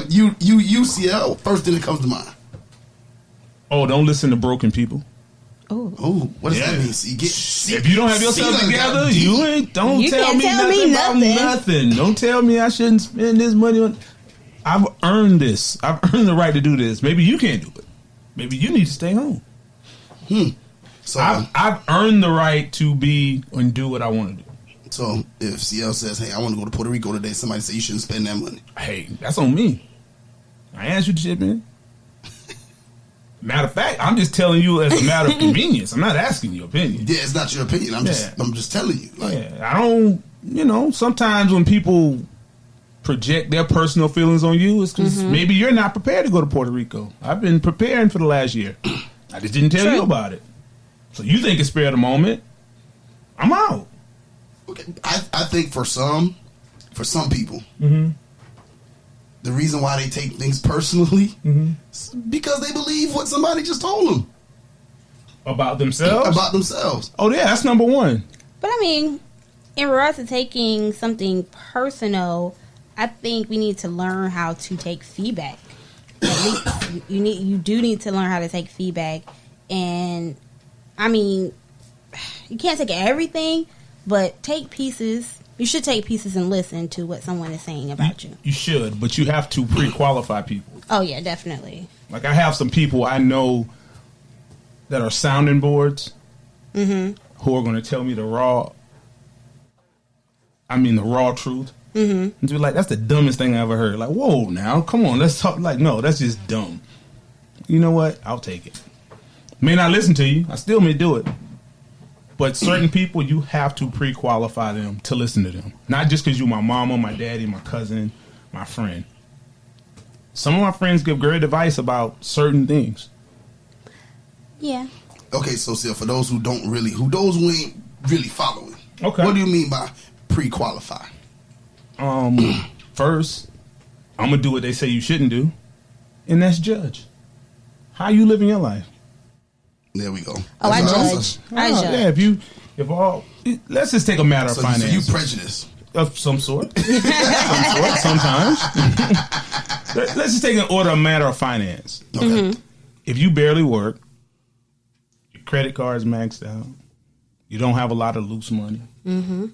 You UCL, first thing that comes to mind. Oh, don't listen to broken people. Oh, what does that mean? So if you don't have yourself together, you tell me nothing about nothing. Don't tell me I shouldn't spend this money on. I've earned this. I've earned the right to do this. Maybe you can't do it. Maybe you need to stay home. So I've earned the right to be and do what I want to do. So if CL says, "Hey, I want to go to Puerto Rico today," somebody say you shouldn't spend that money. Hey, that's on me. I asked you to chip in. Matter of fact, I'm just telling you as a matter of convenience. I'm not asking your opinion. Yeah, it's not your opinion. I'm just telling you. I don't. Sometimes when people project their personal feelings on you, it's because maybe you're not prepared to go to Puerto Rico. I've been preparing for the last year. I just didn't tell you about it. So you think it's spare the moment? I'm out. Okay, I think for some people, the reason why they take things personally is because they believe what somebody just told them about themselves. Oh yeah, that's number one. But I mean, in regards to taking something personal, I think we need to learn how to take feedback. At least you do need to learn how to take feedback. And I mean, you can't take everything, but take pieces. You should take pieces and listen to what someone is saying about you. You should, but you have to pre-qualify people. Oh yeah, definitely. Like I have some people I know that are sounding boards who are going to tell me the raw truth. And to be like, that's the dumbest thing I ever heard. Like, whoa, now, come on, let's talk. Like, no, that's just dumb. You know what? I'll take it. May not listen to you. I still may do it. But certain people, you have to pre-qualify them to listen to them. Not just because you're my mama, my daddy, my cousin, my friend. Some of my friends give great advice about certain things. Yeah. Okay, so for those who ain't really following. Okay. What do you mean by pre-qualify? First, I'm gonna do what they say you shouldn't do, and that's judge. How you living your life? There we go. Oh, I judge. I judge. Yeah, let's just take a matter of finance. So you prejudice of some sort. Sometimes. Let's just take a matter of finance. Okay. If you barely work, your credit card is maxed out, you don't have a lot of loose money, and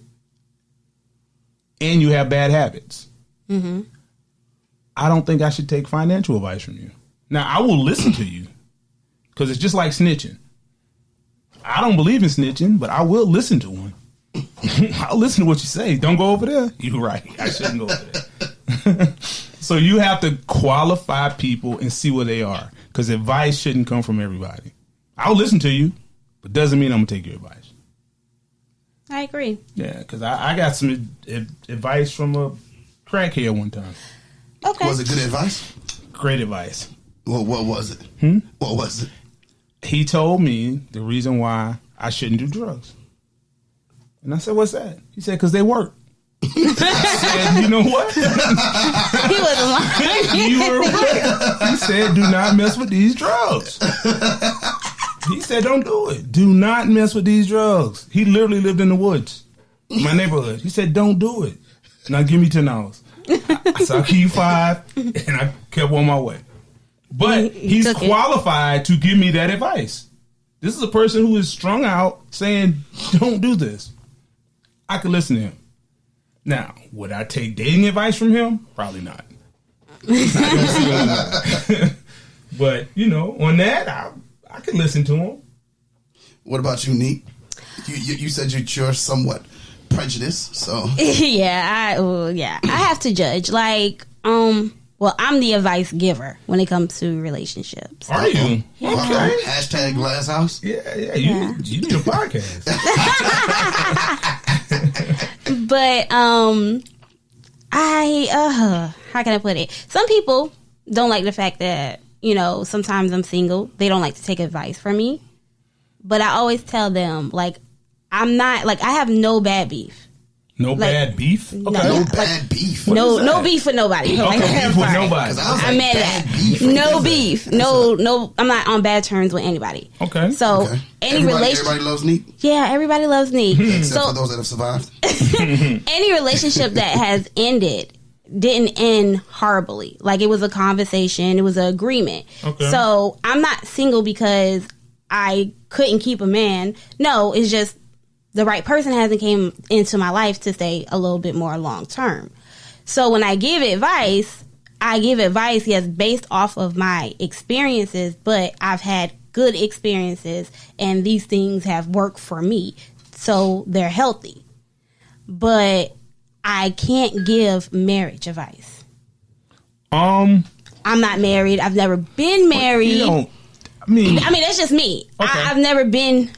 you have bad habits, I don't think I should take financial advice from you. Now, I will listen to you because it's just like snitching. I don't believe in snitching, but I will listen to one. I'll listen to what you say. Don't go over there. You're right. I shouldn't go over there. So you have to qualify people and see where they are, because advice shouldn't come from everybody. I'll listen to you, but doesn't mean I'm going to take your advice. I agree. Yeah, because I got some advice from a crackhead one time. Okay. Was it good advice? Great advice. Well, what was it? What was it? He told me the reason why I shouldn't do drugs. And I said, what's that? He said, because they work. I said, you know what? He wasn't lying. You were right. He said, do not mess with these drugs. He said, don't do it. Do not mess with these drugs. He literally lived in the woods, in my neighborhood. He said, don't do it. Now give me $10. I said, I'll give you $5, and I kept on my way. But he's qualified to give me that advice. This is a person who is strung out saying, don't do this. I could listen to him. Now, would I take dating advice from him? Probably not. But, you know, on that, I could listen to him. What about you, Nique? You said you're somewhat prejudiced, so I have to judge. Like, well, I'm the advice giver when it comes to relationships. Are you? Yeah. Okay. Hashtag Glass House. Yeah. You need a podcast. But how can I put it? Some people don't like the fact that, you know, sometimes I'm single. They don't like to take advice from me. But I always tell them, like, I'm not, like, I have no bad beef. No bad beef? Okay. No bad beef. No beef with nobody. Okay, beef with nobody. I meant that. No beef. No, I'm not on bad terms with anybody. Okay. So, any relationship. Everybody loves Nique? Yeah, everybody loves Nique. Except for those that have survived. Any relationship that has ended didn't end horribly. Like, it was a conversation. It was an agreement. Okay. So, I'm not single because I couldn't keep a man. No, it's just the right person hasn't came into my life to stay a little bit more long term. So when I give advice, yes, based off of my experiences, but I've had good experiences and these things have worked for me. So they're healthy. But I can't give marriage advice. I'm not married. I've never been married. I mean, that's just me. Okay. I've never been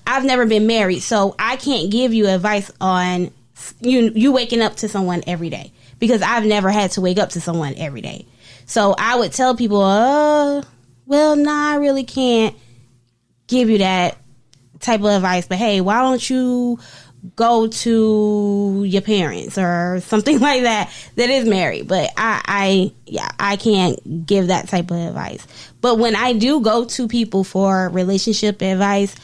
married, so I can't give you advice on you waking up to someone every day because I've never had to wake up to someone every day. So I would tell people, I really can't give you that type of advice. But hey, why don't you go to your parents or something like that is married? But I can't give that type of advice. But when I do go to people for relationship advice,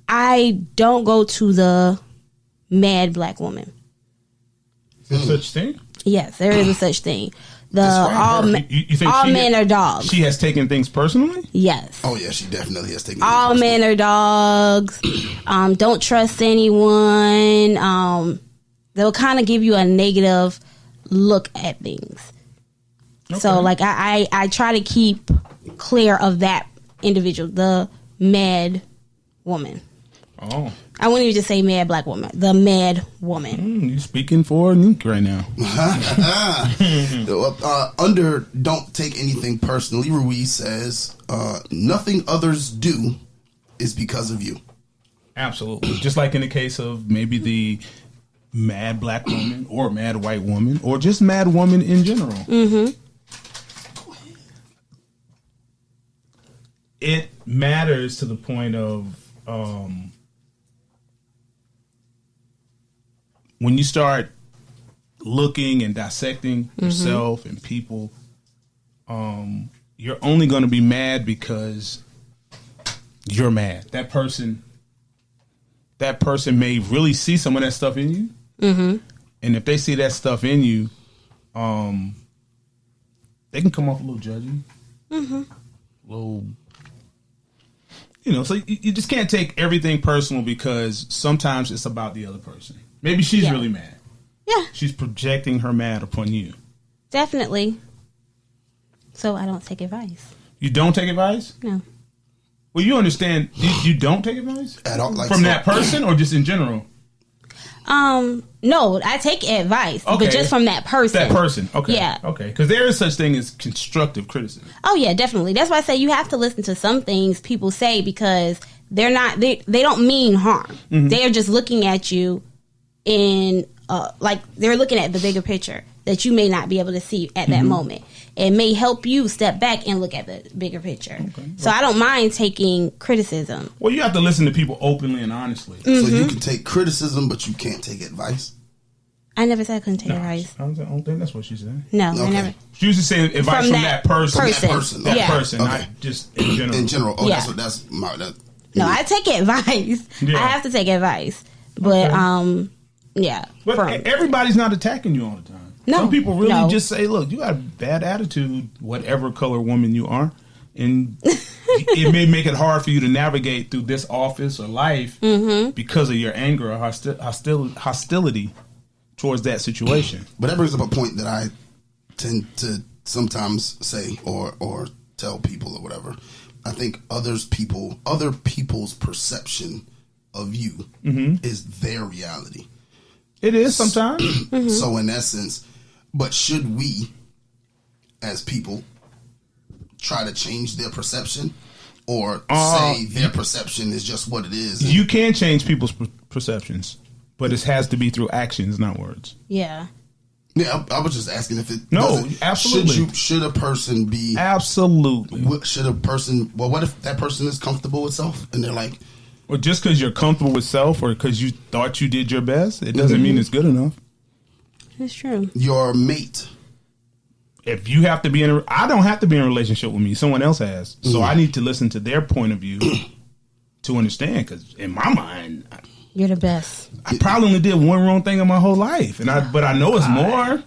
I don't go to the mad black woman. Is there such thing? Yes, there is a such thing. All men are dogs. She has taken things personally? Yes. Oh yeah, she definitely has taken. All men are dogs. Don't trust anyone. They'll kind of give you a negative look at things. Okay. So like I try to keep clear of that individual, the mad woman. Oh. I wouldn't even just say mad black woman. The mad woman. You speaking for Nique right now. Under Don't Take Anything Personally, Ruiz says, nothing others do is because of you. Absolutely. Just like in the case of maybe the mad black woman or mad white woman or just mad woman in general. Mm-hmm. It matters to the point of when you start looking and dissecting yourself and people, you're only going to be mad because you're mad. That person may really see some of that stuff in you. Mm-hmm. And if they see that stuff in you, they can come off a little judgy. Mm-hmm. A little... so you just can't take everything personal because sometimes it's about the other person. Maybe she's really mad. Yeah. She's projecting her mad upon you. Definitely. So I don't take advice. You don't take advice? No. Well, you understand, you don't take advice? At all, like from that person or just in general? No, I take advice, but just from that person. That person, okay. Yeah. Okay, because there is such thing as constructive criticism. Oh, yeah, definitely. That's why I say you have to listen to some things people say because they're not, they don't mean harm. Mm-hmm. They're just looking at you in, they're looking at the bigger picture that you may not be able to see at that moment. It may help you step back and look at the bigger picture. Okay. So I don't mind taking criticism. Well, you have to listen to people openly and honestly. Mm-hmm. So you can take criticism, but you can't take advice? I never said I couldn't take advice. I don't think that's what she said. No, okay. I never. She used to say advice from that person. That person. That person, not just in general. In general. Oh, yeah. That's No, I take advice. Yeah. I have to take advice. But, yeah. But everybody's not attacking you all the time. No. Some people really just say, look, you got a bad attitude, whatever color woman you are. And it may make it hard for you to navigate through this office or life because of your anger or hostility towards that situation. But that brings up a point that I tend to sometimes say or tell people or whatever. I think other people's perception of you is their reality. It is sometimes. So in essence, but should we as people try to change their perception or say their perception is just what it is? You can change people's perceptions, but it has to be through actions, not words. Yeah. Yeah, I was just asking if it. No, absolutely. Should a person be? Absolutely. Should a person? Well, what if that person is comfortable with self and they're like, well, just because you're comfortable with self or because you thought you did your best, it doesn't mean it's good enough. That's true. Your mate. If you have to be I don't have to be in a relationship with me. Someone else has. So I need to listen to their point of view to understand. Because in my mind, You're the best. I probably only did one wrong thing in my whole life, but I know it's more.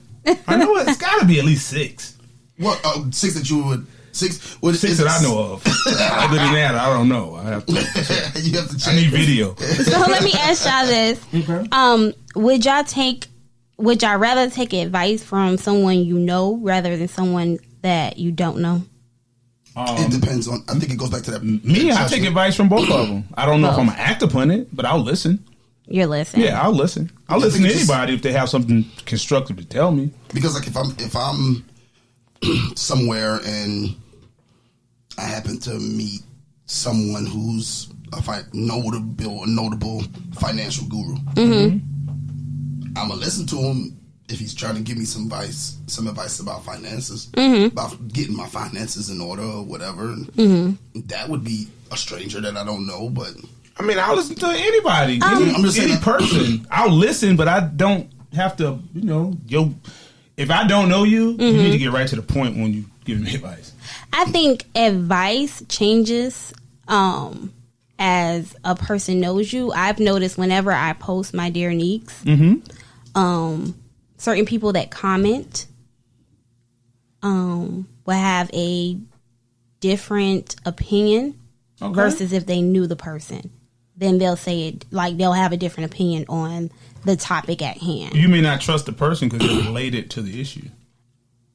I know it's got to be at least 6. What 6 that you would 6? What 6 that I know of. Other than that, I don't know. I have to. You have to check. I need video. So let me ask y'all this: Would y'all rather take advice from someone you know rather than someone that you don't know? It depends on. I think it goes back to that. Me, I take advice from both of them. I don't know if I'm gonna act upon it, but I'll listen. You're listening. Yeah, I'll listen. I'll listen to anybody if they have something constructive to tell me. Because like if I'm somewhere and I happen to meet someone who's a notable financial guru, I'm gonna listen to him if he's trying to give me some advice about finances, about getting my finances in order or whatever. That would be a stranger that I don't know, but I mean, I'll listen to anybody, I'm just saying any person. I'll listen, but I don't have to. If I don't know you, you need to get right to the point when you give me advice. I think advice changes as a person knows you. I've noticed whenever I post my Dear Niques, certain people that comment will have a different opinion versus if they knew the person. Then they'll say it like they'll have a different opinion on the topic at hand. You may not trust the person because they're related to the issue.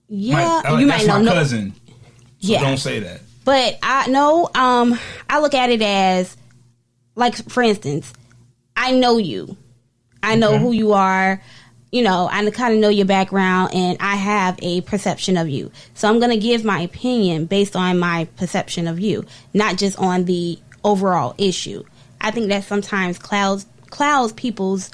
Yeah, you might know. That's my cousin. So yeah, don't say that. But I know. I look at it as like, for instance, I know you. I know who you are. I kind of know your background, and I have a perception of you. So I'm going to give my opinion based on my perception of you, not just on the overall issue. I think that sometimes clouds people's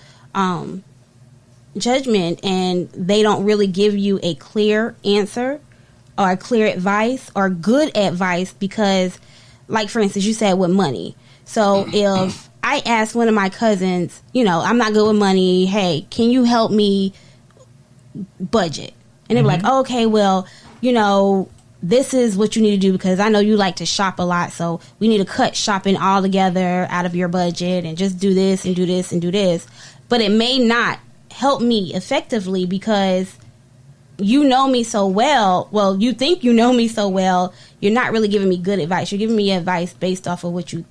judgment, and they don't really give you a clear answer or clear advice or good advice because, like, for instance, you said with money. So if I asked one of my cousins, I'm not good with money. Hey, can you help me budget? And they'd be like, okay, well, this is what you need to do because I know you like to shop a lot. So we need to cut shopping altogether out of your budget and just do this and do this and do this. But it may not help me effectively because you know me so well. Well, you think you know me so well. You're not really giving me good advice. You're giving me advice based off of what you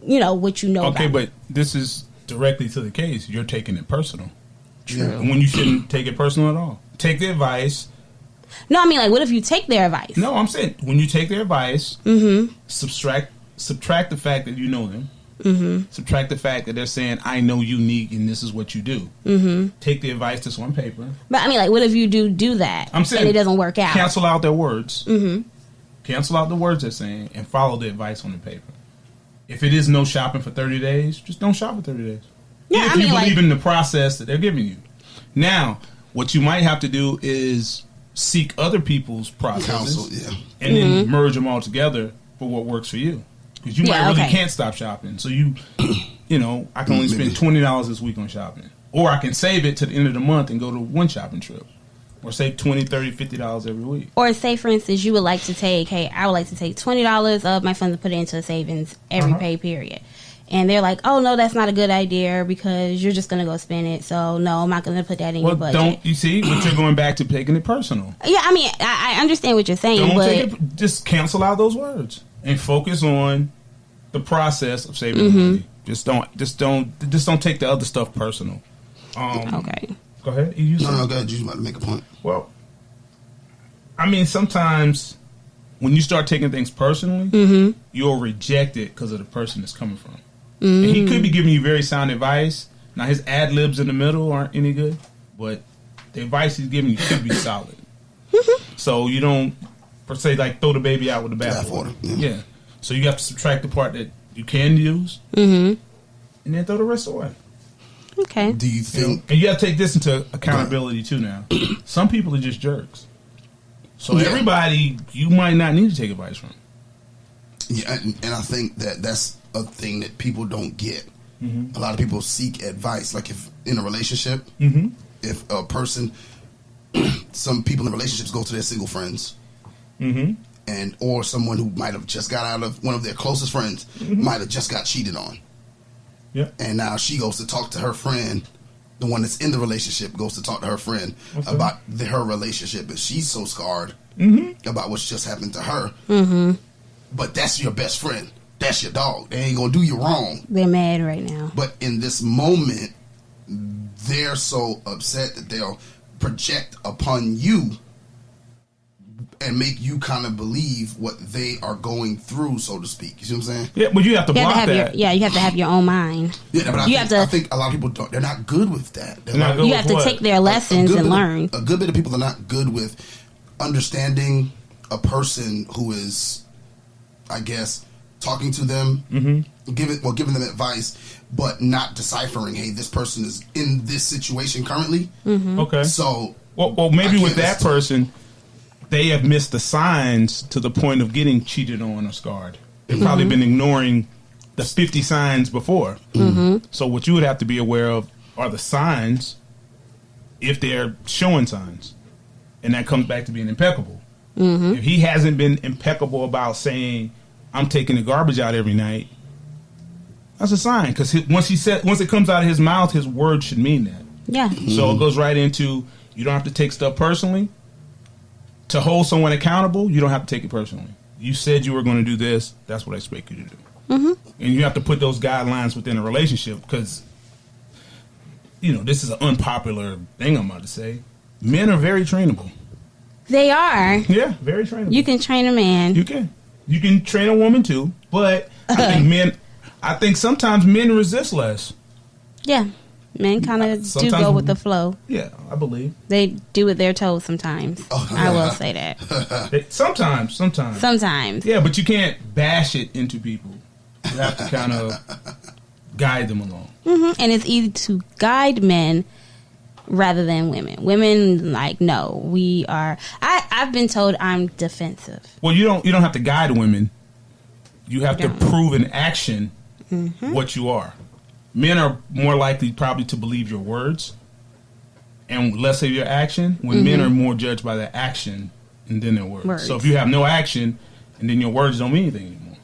know Okay, about. but this is directly to the case. You're taking it personal. True. And when you shouldn't take it personal at all. Take the advice. No, I mean, like, what if you take their advice? No, I'm saying when you take their advice, subtract the fact that you know them. Subtract the fact that they're saying, I know you, Nique, and this is what you do. Take the advice that's on paper. But I mean, like, what if you do that I'm saying, and it doesn't work out? Cancel out their words. Cancel out the words they're saying and follow the advice on the paper. If it is no shopping for 30 days, just don't shop for 30 days. Yeah, if you believe in the process that they're giving you. Now, what you might have to do is seek other people's processes and then merge them all together for what works for you. Because you might really can't stop shopping. So I can only spend $20 this week on shopping. Or I can save it to the end of the month and go to one shopping trip. Or save $20, $30, $50 every week. Or say, for instance, you would like to take, I would like to take $20 of my funds and put it into a savings every pay period. and they're like, "Oh no, that's not a good idea because you're just gonna go spend it. So no, I'm not gonna put that in your budget." Don't you see? But you're going back to taking it personal. Yeah, I mean, I understand what you're saying, Don't but take it. Just cancel out those words and focus on the process of saving money. Just don't take the other stuff personal. okay. Go ahead. No, go ahead. You about to make a point. Well, I mean, sometimes when you start taking things personally, you'll reject it because of the person it's coming from. And he could be giving you very sound advice. Now, his ad libs in the middle aren't any good, but the advice he's giving you should be solid. So you don't, per se, like throw the baby out with the bathwater. Yeah. So you have to subtract the part that you can use, and then throw the rest away. Okay. Do you think? And you have to take this into accountability too. Now, some people are just jerks. So everybody, you might not need to take advice from. Yeah, and I think that's a thing that people don't get. A lot of people seek advice, like if in a relationship, if a person, some people in relationships go to their single friends, and or someone who might have just got out of one of their closest friends might have just got cheated on. Yeah. And now she goes to talk to her friend, the one that's in the relationship goes to talk to her friend about her relationship, and she's so scarred about what's just happened to her. But that's your best friend. That's your dog. They ain't gonna do you wrong. They're mad right now. But in this moment, they're so upset that they'll project upon you and make you kind of believe what they are going through, so to speak. You see what I'm saying? Yeah, but you have to block that. You have to have your own mind. Yeah, but I think a lot of people don't. They're not good with that. You have to take their lessons and learn. A good bit of people are not good with understanding a person who is, I guess, talking to them, giving them advice, but not deciphering, hey, this person is in this situation currently. Okay. So, well, maybe with that person, they have missed the signs to the point of getting cheated on or scarred. They've probably been ignoring the 50 signs before. So what you would have to be aware of are the signs if they're showing signs. And that comes back to being impeccable. If he hasn't been impeccable about saying, I'm taking the garbage out every night, that's a sign. Because once it comes out of his mouth, his words should mean that. Yeah. So it goes right into, you don't have to take stuff personally. To hold someone accountable, you don't have to take it personally. You said you were going to do this. That's what I expect you to do. And you have to put those guidelines within a relationship because, this is an unpopular thing I'm about to say. Men are very trainable. They are. Yeah, very trainable. You can train a man. You can. You can train a woman too. But I think sometimes men resist less. Yeah. Men kind of do go with the flow. Yeah, I believe. They do what they're told sometimes. I will say that. Sometimes. Yeah, but you can't bash it into people. You have to kind of guide them along. And it's easy to guide men rather than women. Women, no, we are. I've been told I'm defensive. Well, you don't have to guide women. You have to prove in action what you are. Men are more likely probably to believe your words and less of your action, when men are more judged by their action and then their words. So if you have no action and then your words don't mean anything anymore.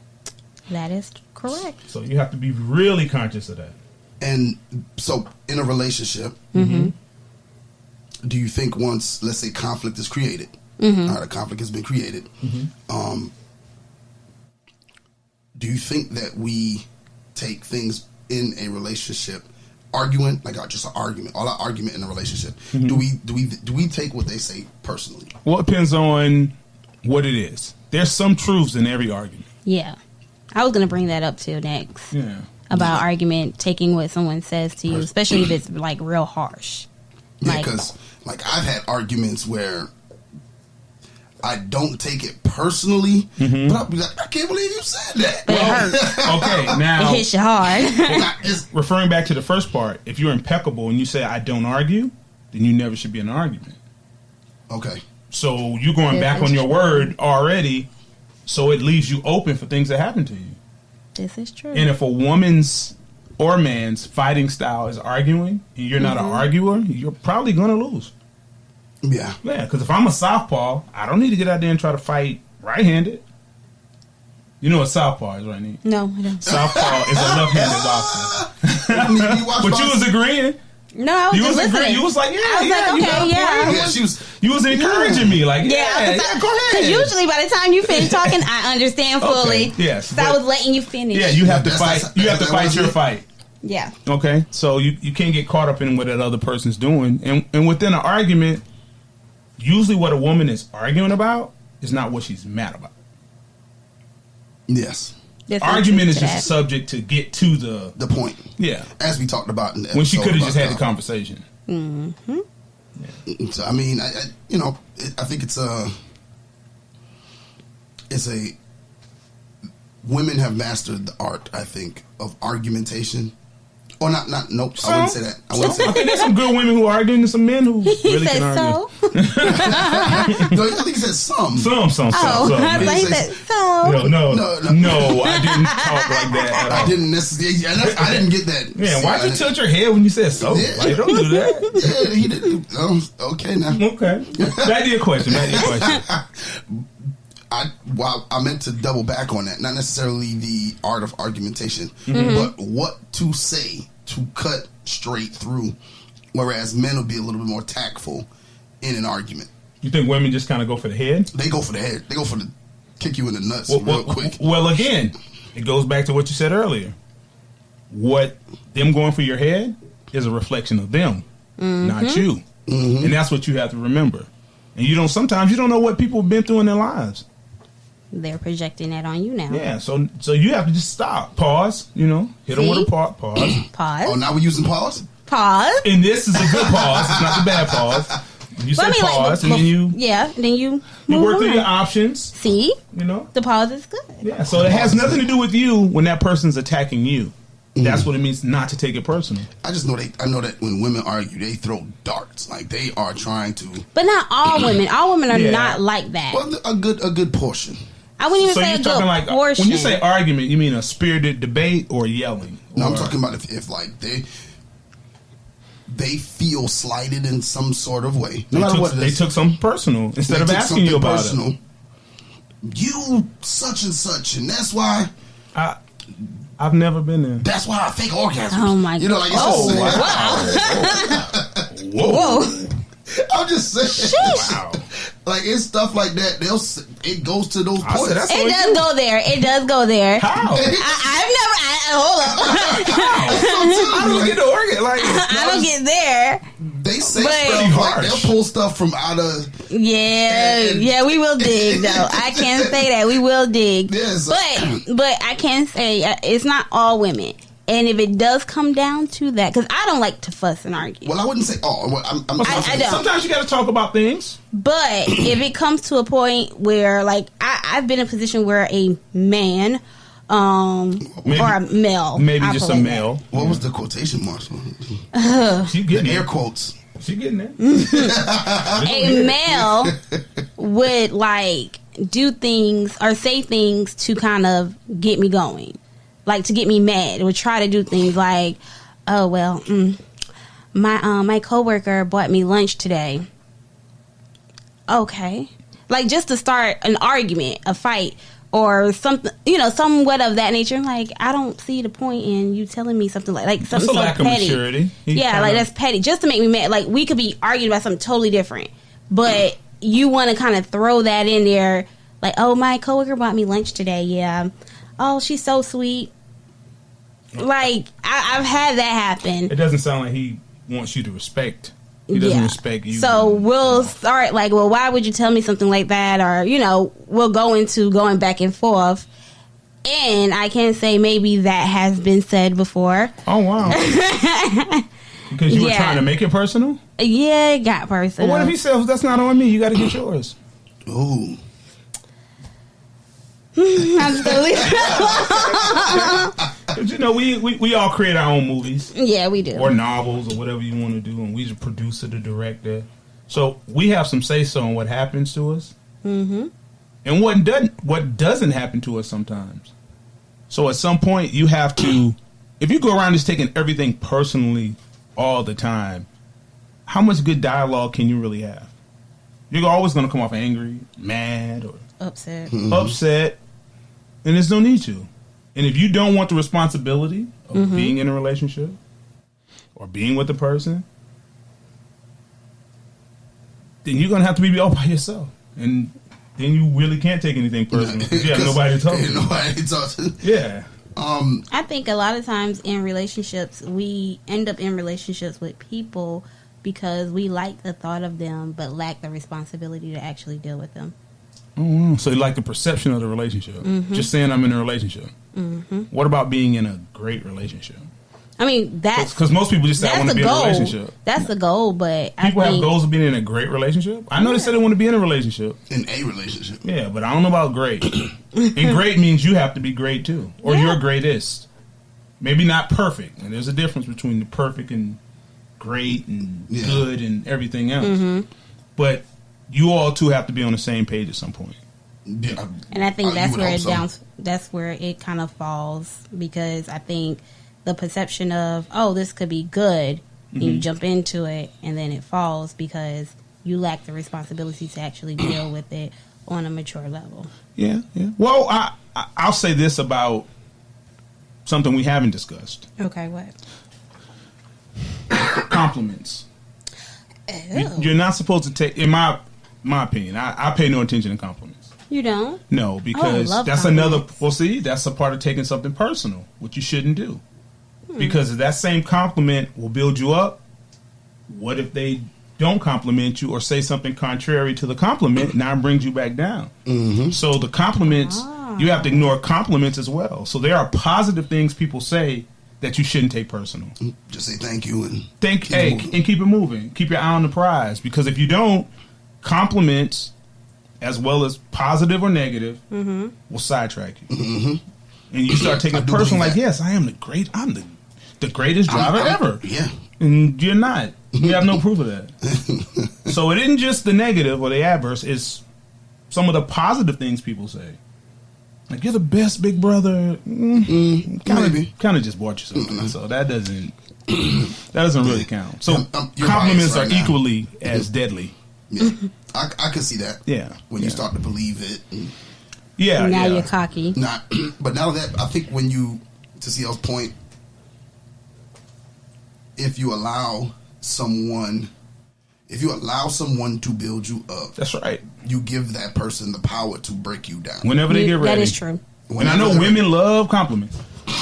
That is correct. So you have to be really conscious of that. And so in a relationship, do you think once, let's say, conflict is created, a conflict has been created, do you think that we take things in a relationship, arguing, just an argument, all our argument in a relationship, do we take what they say personally? Well, it depends on what it is. There's some truths in every argument. Yeah. I was going to bring that up too next. Yeah. About argument, taking what someone says to you, especially if it's real harsh. Yeah, because I've had arguments where I don't take it personally, but I'll be like, I can't believe you said that. But it hurts. Okay, now it hits you hard. Referring back to the first part, if you're impeccable and you say I don't argue, then you never should be in an argument. Okay. So you're going back on your word already, so it leaves you open for things that happen to you. This is true. And if a woman's or man's fighting style is arguing, and you're not an arguer, you're probably going to lose. Yeah. Yeah, because if I'm a southpaw, I don't need to get out there and try to fight right-handed. You know what southpaw is, right, Nique? No, I don't. Southpaw is a left-handed boxer. You watch But you boxing? was agreeing. No, I was You just was listening. agreeing. You was like, yeah, I was yeah, like, you okay, got a yeah. point. Yeah, You was encouraging me, like, Yeah, yeah, go ahead. Because usually by the time you finish talking, I understand fully. Okay, yes, So I was letting you finish. Yeah, you have to That's- fight. You have to that fight was your it. fight. Yeah. Okay, so you can't get caught up in what that other person's doing, and within an argument, usually what a woman is arguing about is not what she's mad about. Yes. There's some Argument truth is to just a that. subject to get to the The point. yeah. As we talked about in the When she episode could have just about, had the conversation. So, I mean, I think it's a women have mastered the art, I think, of argumentation. Or not, nope, I wouldn't say that. I wouldn't say I that. think there's some good women who are arguing and some men who He really said can argue. so. No, I think he said some. Some. Oh, I man. thought he said so. No, I didn't talk like that at all. I didn't necessarily, I didn't get that. Man, why'd you tilt your head when you said so? Yeah. Like, don't do that. Yeah, he didn't. Okay, now. Okay. Back to your question. I meant to double back on that. Not necessarily the art of argumentation, but what to say to cut straight through. Whereas men will be a little bit more tactful in an argument. You think women just kind of go for the head? They go for the head. They go for the kick you in the nuts real quick. Well, again, it goes back to what you said earlier. What them going for your head is a reflection of them, not you. And that's what you have to remember. And sometimes you don't know what people have been through in their lives. They're projecting that on you now. Yeah, so you have to just stop, pause, hit them with a pause. Pause. Oh, now we're using pause? Pause. And this is a good pause. It's not the bad pause. You say pause, and then you then you work through on. your options. See, the pause is good. Yeah, so it has nothing to do with you when that person's attacking you. That's what it means not to take it personal. I know that when women argue, they throw darts. Like they are trying to. But not all women. All women are not like that. Well, a good portion. I wouldn't even So say you're a talking good like portion. when you say argument, you mean a spirited debate or yelling? No, I'm talking about if like they feel slighted in some sort of way. No matter what it They is. took something personal instead of asking you about it. You such and such, and that's why. I've never been there. That's why I fake orgasms. Oh my You know, like it's wow. Whoa. I'm just saying. Sheesh. Wow. Like it's stuff like that. It goes to those points. that's It does go there. It does go there. How? I've never. Hold up. How do we get to organ? Like, I don't get there. They say But- stuff like they'll pull stuff from out of. Yeah, we will dig though. I can say that we will dig. Yes. But I can say it's not all women. And if it does come down to that, because I don't like to fuss and argue. Well, I wouldn't say all. I don't. Sometimes you got to talk about things. But if it comes to a point where, like, I've been in a position where a man, or a male, Maybe I'll just put a it male. What was the quotation marks? She getting Air there. quotes. She getting there. a male would like do things or say things to kind of get me going, like to get me mad. It would try to do things like, oh well, my coworker bought me lunch today. Okay, like just to start an argument, a fight, or something, somewhat of that nature. I'm like, I don't see the point in you telling me something like That's something a so lack petty. of maturity. Yeah, like that's petty, just to make me mad. Like we could be arguing about something totally different, but you want to kind of throw that in there, like, oh, my coworker bought me lunch today. Yeah, oh, she's so sweet. Like I've had that happen. It doesn't sound like he wants you to respect. He doesn't respect you. So we'll start like, well, why would you tell me something like that? Or, we'll go into going back and forth. And I can say maybe that has been said before. Oh, wow. Because you were trying to make it personal? Yeah, it got personal. But what if he says, that's not on me, you got to get yours? Ooh. I'm just gonna leave But we all create our own movies. Yeah, we do. Or novels or whatever you want to do. And we the producer, the director. So we have some say-so on what happens to us. Mm-hmm. And what doesn't happen to us sometimes. So at some point you have to, if you go around just taking everything personally all the time, how much good dialogue can you really have? You're always going to come off angry, mad, or upset. upset. And there's no need to. And if you don't want the responsibility of being in a relationship or being with a person, then you're going to have to be all by yourself. And then you really can't take anything personal because you have nobody to talk to. Nobody to talk to. Yeah. I think a lot of times in relationships, we end up in relationships with people because we like the thought of them but lack the responsibility to actually deal with them. Oh, so you like the perception of the relationship. Just saying I'm in a relationship. What about being in a great relationship? I mean, that's... Because most people just say, I want to be in a relationship. That's the goal, but people have goals of being in a great relationship. I know they said they want to be in a relationship. In a relationship. Yeah, but I don't know about great. And great means you have to be great too. Or you're greatest. Maybe not perfect. And there's a difference between the perfect and great and good and everything else. But you all two have to be on the same page at some point. Yeah, and I think that's where that's where it kind of falls, because I think the perception of, oh, this could be good, and you jump into it, and then it falls because you lack the responsibility to actually deal with it on a mature level. Yeah. Well, I'll say this about something we haven't discussed. Okay, what? Compliments. You're not supposed to take, in my opinion, I pay no attention to compliments. You don't? No, because that's another, well, see, that's a part of taking something personal, which you shouldn't do. Because if that same compliment will build you up, what if they don't compliment you or say something contrary to the compliment, now it brings you back down? So the compliments, you have to ignore compliments as well. So there are positive things people say that you shouldn't take personal. Just say thank you and keep it moving. Keep your eye on the prize, because if you don't, compliments, as well as positive or negative, will sidetrack you. And you start taking it personal, like, yes, I am I'm the greatest driver ever. Yeah. And you're not. You have no proof of that. So it isn't just the negative or the adverse, it's some of the positive things people say. Like, you're the best big brother. Kind of just bought you something. So that doesn't really count. So compliments are equally as deadly. Yeah. I can see that. Yeah. When you start to believe it. Now you're cocky. But now that, I think when you, to CL's point, if you allow someone to build you up, that's right. You give that person the power to break you down whenever they get ready. That is true. And I know women love compliments.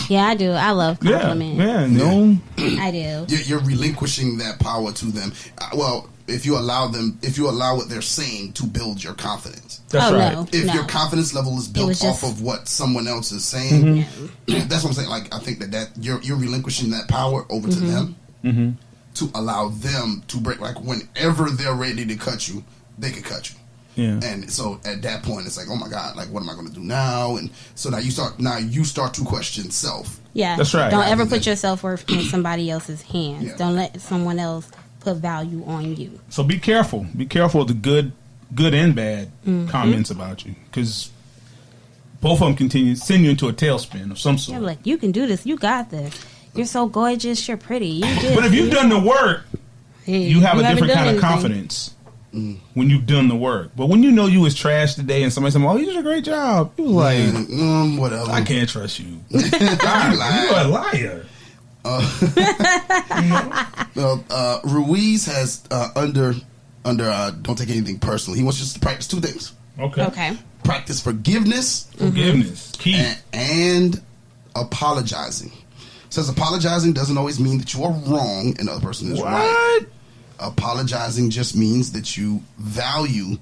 Yeah, I do. I love compliments. I do. You're relinquishing that power to them. Well, if you allow what they're saying to build your confidence. That's right. No, if your confidence level is built off of what someone else is saying, that's what I'm saying. Like, I think that you're relinquishing that power over to them to allow them to break. Like, whenever they're ready to cut you, they can cut you. Yeah. And so at that point, it's like, oh my God, like, what am I going to do now? And so now you start to question self. Yeah, that's right. Don't ever put your self-worth in somebody else's hands. Yeah. Don't let someone else put value on you. So be careful. Be careful of the good and bad comments about you, because both of them continue to send you into a tailspin of some sort. You're like, you can do this. You got this. You're so gorgeous. You're pretty. But if you've done the work, you have a different kind of confidence when you've done the work. But when you know you was trash today and somebody said, "Oh, you did a great job," you was like, whatever. I can't trust you. You're a liar. Ruiz has under don't take anything personally. He wants you to practice two things. Okay. Practice forgiveness. Key. And apologizing. Says apologizing doesn't always mean that you are wrong and the other person is right. Apologizing just means that you value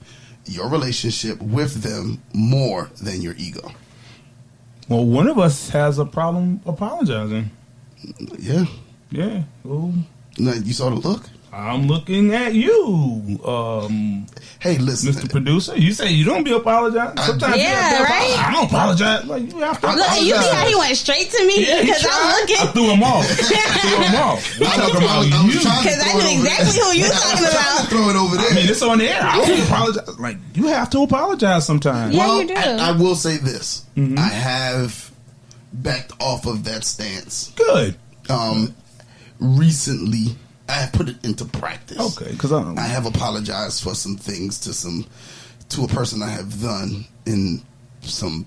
your relationship with them more than your ego. Well, one of us has a problem apologizing. Yeah. Ooh. Now, you saw the look? I'm looking at you. Hey, listen, Mr. Producer. You say you don't be apologizing. Sometimes right? I don't apologize. Like, you have to apologize. Look, you see how he went straight to me? Because I'm looking. I threw him off. We're talking about you. Because I knew exactly who you were talking about. Throw it over there. I mean, it's on the air. I don't apologize. Like, you have to apologize sometimes. Yeah, you do. I will say this. I have backed off of that stance. Good. Recently, I have put it into practice. Okay, because I have apologized for some things to a person I have done in some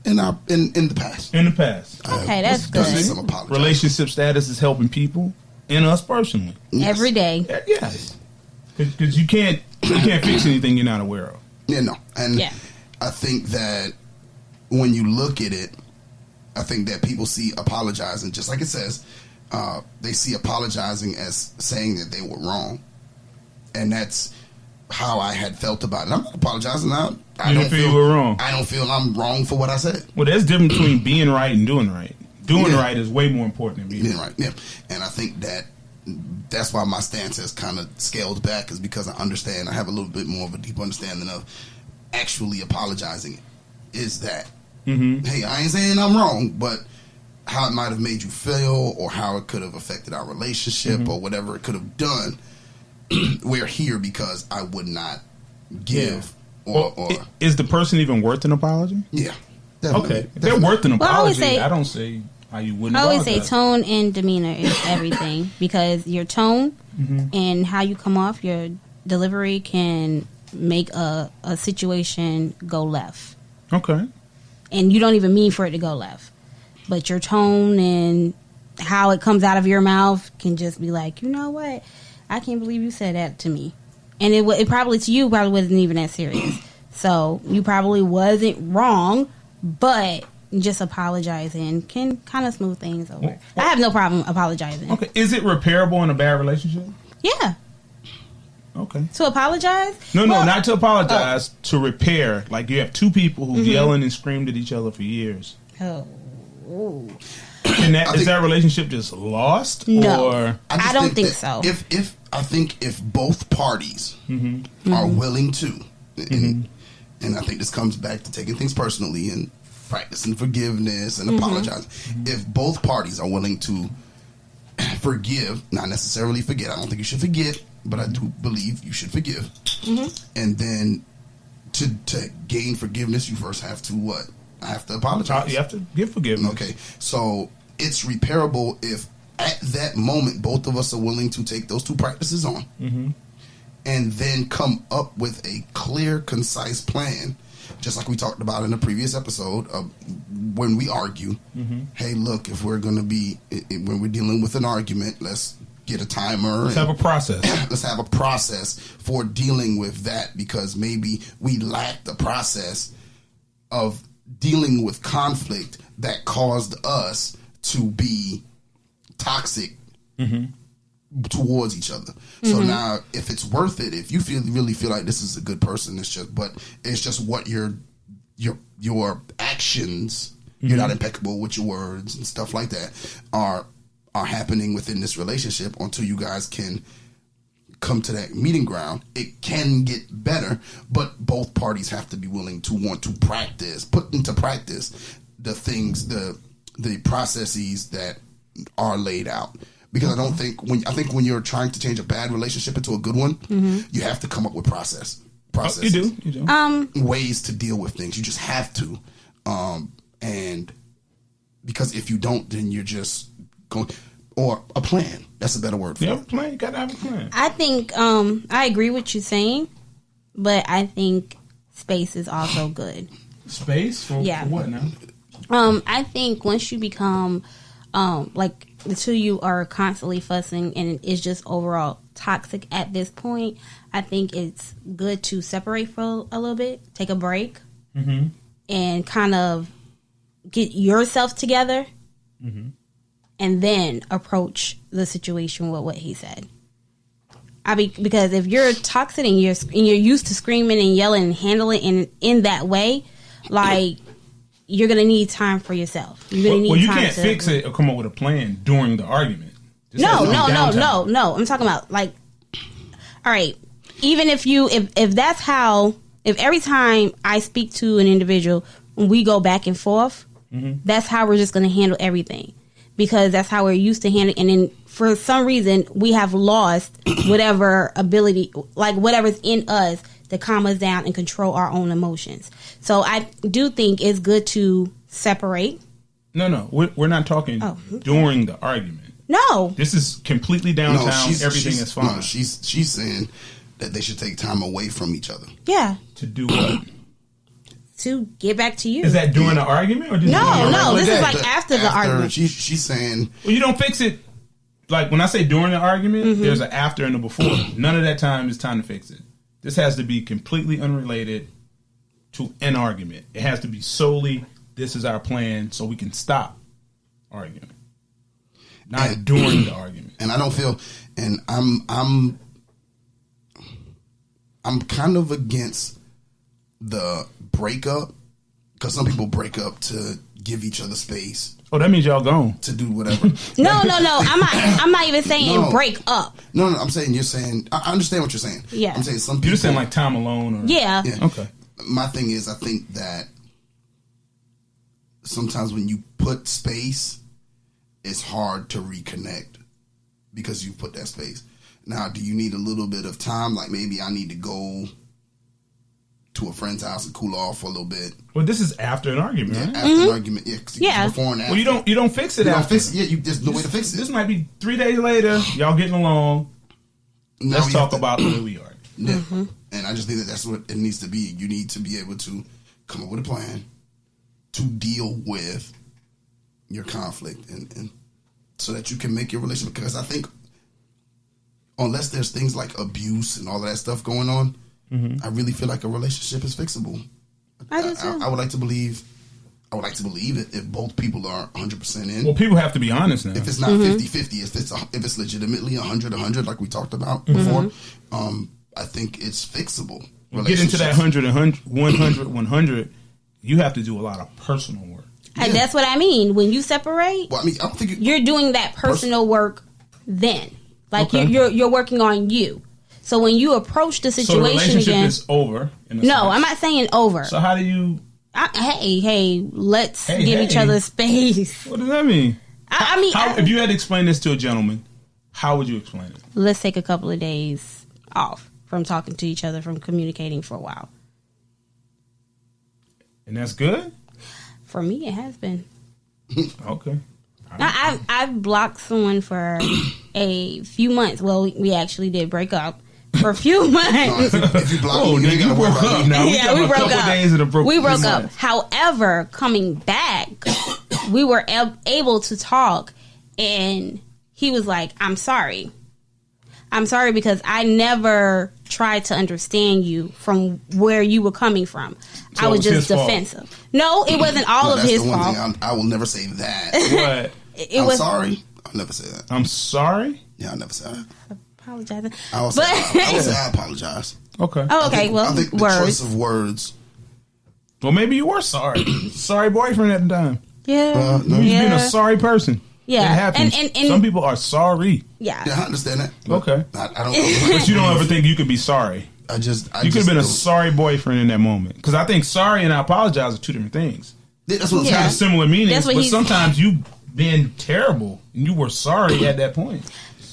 In the past. In the past. Okay, that's good. Some apologies. Relationship status is helping people and us personally. Yes. Every day. Yes. Because you can't fix anything you're not aware of. Yeah, no. And Yeah. I think that when you look at it, I think that people see apologizing, just like it says, they see apologizing as saying that they were wrong. And that's how I had felt about it. I'm not apologizing now. I don't feel you were wrong. I don't feel I'm wrong for what I said. Well, there's a difference between being right and doing right. Doing right is way more important than being right. Yeah. And I think that's why my stance has kind of scaled back, is because I understand. I have a little bit more of a deep understanding of actually apologizing. Is that, hey, I ain't saying I'm wrong, but how it might have made you feel or how it could have affected our relationship or whatever it could have done, we're here because I would not give or is the person even worth an apology? Yeah. Definitely. Okay. If they're worth an Well, apology, I don't say how you wouldn't I always say apologize. tone and demeanor is everything, because your tone and how you come off, your delivery can make a situation go left. Okay. And you don't even mean for it to go left. But your tone and how it comes out of your mouth can just be like, you know what? I can't believe you said that to me. And it probably, to you, probably wasn't even that serious. So you probably wasn't wrong, but just apologizing can kind of smooth things over. I have no problem apologizing. Okay. Is it repairable in a bad relationship? Yeah. Okay. To apologize? No, not to apologize. To repair. Like you have two people who yelling and screamed at each other for years. Oh. Ooh. And is that relationship just lost? No. Or I don't think so. If both parties are willing to, and I think this comes back to taking things personally and practicing forgiveness and apologizing. If both parties are willing to forgive, not necessarily forget. I don't think you should forget, but I do believe you should forgive. And then to gain forgiveness, you first have to what? I have to apologize. you have to give forgiveness. Okay, so it's repairable if at that moment both of us are willing to take those two practices on and then come up with a clear, concise plan, just like we talked about in the previous episode of when we argue. Hey, look, if we're going to be, when we're dealing with an argument, let's get a timer. Let's have a process. Let's have a process for dealing with that, because maybe we lack the process of dealing with conflict that caused us to be toxic towards each other. So now, if it's worth it, if you really feel like this is a good person, it's just what your actions, you're not impeccable with your words and stuff like that, are happening within this relationship until you guys can come to that meeting ground. It can get better, but both parties have to be willing to want to put into practice the things, the processes that are laid out. Because I think when you're trying to change a bad relationship into a good one, you have to come up with processes. You do. Ways to deal with things. You just have to. And because if you don't, then you're just going, or a plan. That's a better word for it. Plan. You gotta have a plan. I think I agree with you saying, but I think space is also good. Space for what now? I think once you become like the two of you are constantly fussing and it's just overall toxic at this point, I think it's good to separate for a little bit, take a break, and kind of get yourself together, and then approach the situation with what he said. Because if you're toxic and you're used to screaming and yelling and handling in that way, like, you're gonna need time for yourself. You're gonna need you time can't to fix it or come up with a plan during the argument. No. I'm talking about, like, all right, even if that's how, if every time I speak to an individual, when we go back and forth, that's how we're just gonna handle everything, because that's how we're used to handling. And then for some reason we have lost whatever ability, like whatever's in us, to calm us down and control our own emotions. So I do think it's good to separate. No, we're not talking during the argument. No, this is completely downtown. Everything is fine. No, she's saying that they should take time away from each other. Yeah. To do what? to get back to you. Is that during the argument or just No, this is like But after the argument. She's saying, well, you don't fix it. Like when I say during the argument, Mm-hmm. there's an after and a before. None of that time is time to fix it. This has to be completely unrelated to an argument. It has to be solely, this is our plan, so we can stop arguing, not during the argument. and I don't feel, and I'm kind of against the breakup, because some people break up to give each other space Oh, that means y'all gone. to do whatever. No. I'm not even saying No. break up. No, I'm saying you're saying. I understand what you're saying. Yeah. I'm saying some people. You're just saying like time alone, or Yeah. Yeah. Okay. My thing is, I think that sometimes when you put space, it's hard to reconnect because you put that space. Now, do you need a little bit of time? Like maybe I need to go to a friend's house and cool off for a little bit. Well, this is after an argument, right? After an argument, yeah. 'Cause Yeah. Before and after. Well, you don't fix it You don't after. fix it. Yeah, there's no way to fix it. This might be 3 days later. Y'all getting along. Now Let's we talk have to- about the way we are. Yeah. And I just think that that's what it needs to be. You need to be able to come up with a plan to deal with your conflict and so that you can make your relationship. Because I think unless there's things like abuse and all of that stuff going on, I really feel like a relationship is fixable. I do too. I would like to believe it if both people are 100% in. Well, people have to be honest now. If it's not 50-50, if it's legitimately 100 like we talked about before, I think it's fixable. Get into that Relationships. 100, you have to do a lot of personal work. And that's what I mean. When you separate, Well, I mean, I don't think you're doing that personal work then. Like Okay. you're working on you. So when you approach the So the situation relationship again, is over. In a no, sense. I'm not saying over. So how do you? Let's Hey, give each hey. other space. What does that mean? I mean, How, if you had to explain this to a gentleman, how would you explain it? let's take a couple of days off from talking to each other, from communicating for a while. And that's good. For me, it has been. Okay. I've blocked someone for a few months. Well, we actually did break up for a few months. if you block Oh, me, you ain't nigga, you gotta worry broke about up me. now. Yeah, we talking about broke a couple up. days and a We broke up. months. However, coming back, we were able to talk, and he was like, "I'm sorry. I'm sorry because I never tried to understand you from where you were coming from. So I was it was just his fault. defensive. No, it wasn't all No, of that's his the one fault. thing I will never say that. What? It I'm was sorry. I'll never say that. I'm sorry. Yeah, I'll never say that. apologizing. I will say, I will say I apologize. Okay. Oh, okay. I think the choice words. of words. Well, maybe you were sorry. Sorry boyfriend at the time. Yeah. no. You yeah. being a sorry person. Yeah. It happens. And Some people are sorry. yeah. Yeah, I understand that. Okay. I don't. But you don't ever think you could be sorry. I just. You could have been a don't- sorry boyfriend in that moment. Because I think sorry and I apologize are two different things. Yeah, that's what I'm Yeah. Kind saying. of similar meanings, That's what but he's- sometimes you been terrible and you were sorry at that point.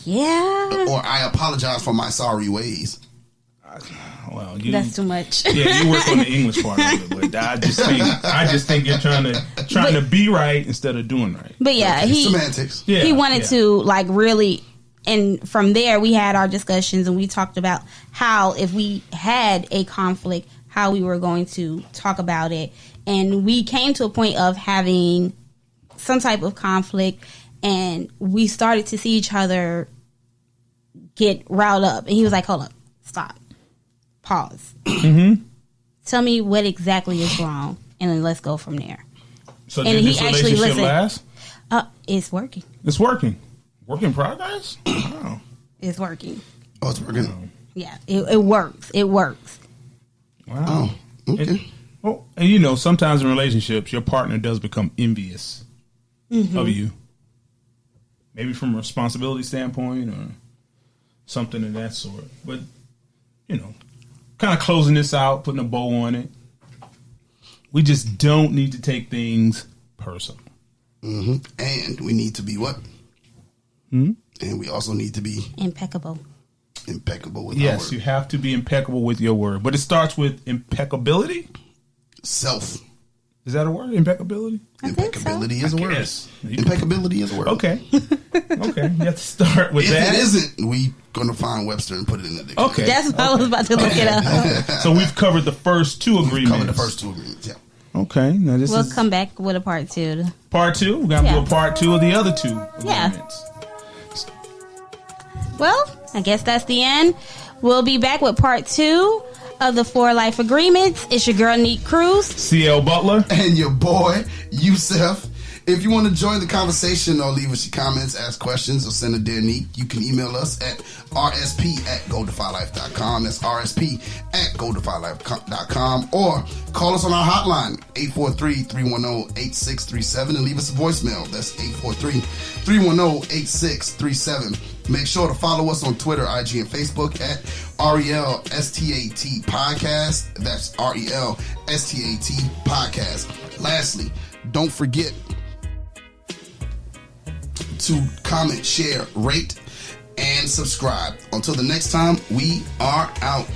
Yeah. Or I apologize for my sorry ways. Well, you, That's too much. yeah, you work on the English part of it, but I just think you're trying to be right instead of doing right. But yeah, Semantics. Yeah, he wanted yeah. to like really, and from there we had our discussions and we talked about how if we had a conflict, how we were going to talk about it, and we came to a point of having some type of conflict, and we started to see each other get riled up, and he was like, "Hold up, stop, pause, tell me what exactly is wrong, and then let's go from there." So And did he this actually relationship listened. last? It's working. It's working. Work in progress? Wow. It's working. Oh, it's working. Yeah, it works. It works. Wow. Oh, okay. And you know, sometimes in relationships, your partner does become envious of you. Maybe from a responsibility standpoint or something of that sort. But, you know, kind of closing this out, putting a bow on it. We just don't need to take things personal. Mm-hmm. And we need to be what? And we also need to be Impeccable. impeccable with our Yes, word. you have to be impeccable with your word. But it starts with impeccability. Self. Is that a word? Impeccability? I think so. Impeccability is a word. Yes. Impeccability is a word. Okay. Okay, you have to start with If that. it isn't, we gonna find Webster and put it in the dictionary. Okay. That's what I was about to look it up. So we've covered the first two agreements. Covered the first two agreements. Yeah. Okay, now this We'll is come back with a part 2. part 2. We're gonna do a part 2 of the other two Yeah. agreements. Well, I guess that's the end. We'll be back with part 2 of the 4 life agreements. It's your girl, Nique Cruz. CL Butler. And your boy, Yusuf. If you want to join the conversation or leave us your comments, ask questions, or send a Dear Nique, you can email us at rsp@godefylife.com. That's rsp@godefylife.com. Or call us on our hotline, 843-310-8637, and leave us a voicemail. That's 843-310-8637. Make sure to follow us on Twitter, IG, and Facebook at RELSTAT Podcast. That's RELSTAT Podcast. Lastly, don't forget to comment, share, rate, and subscribe. Until the next time, we are out.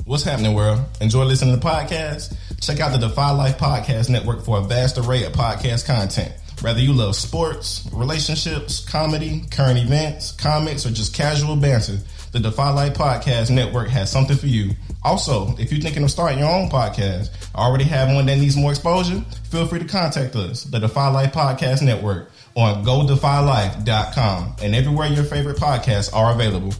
What's happening, world? Enjoy listening to the podcast? Check out the Defy Life Podcast Network for a vast array of podcast content. Whether you love sports, relationships, comedy, current events, comics, or just casual banter, the Defy Life Podcast Network has something for you. Also, if you're thinking of starting your own podcast, already have one that needs more exposure, feel free to contact us, the Defy Life Podcast Network, on godefylife.com and everywhere your favorite podcasts are available.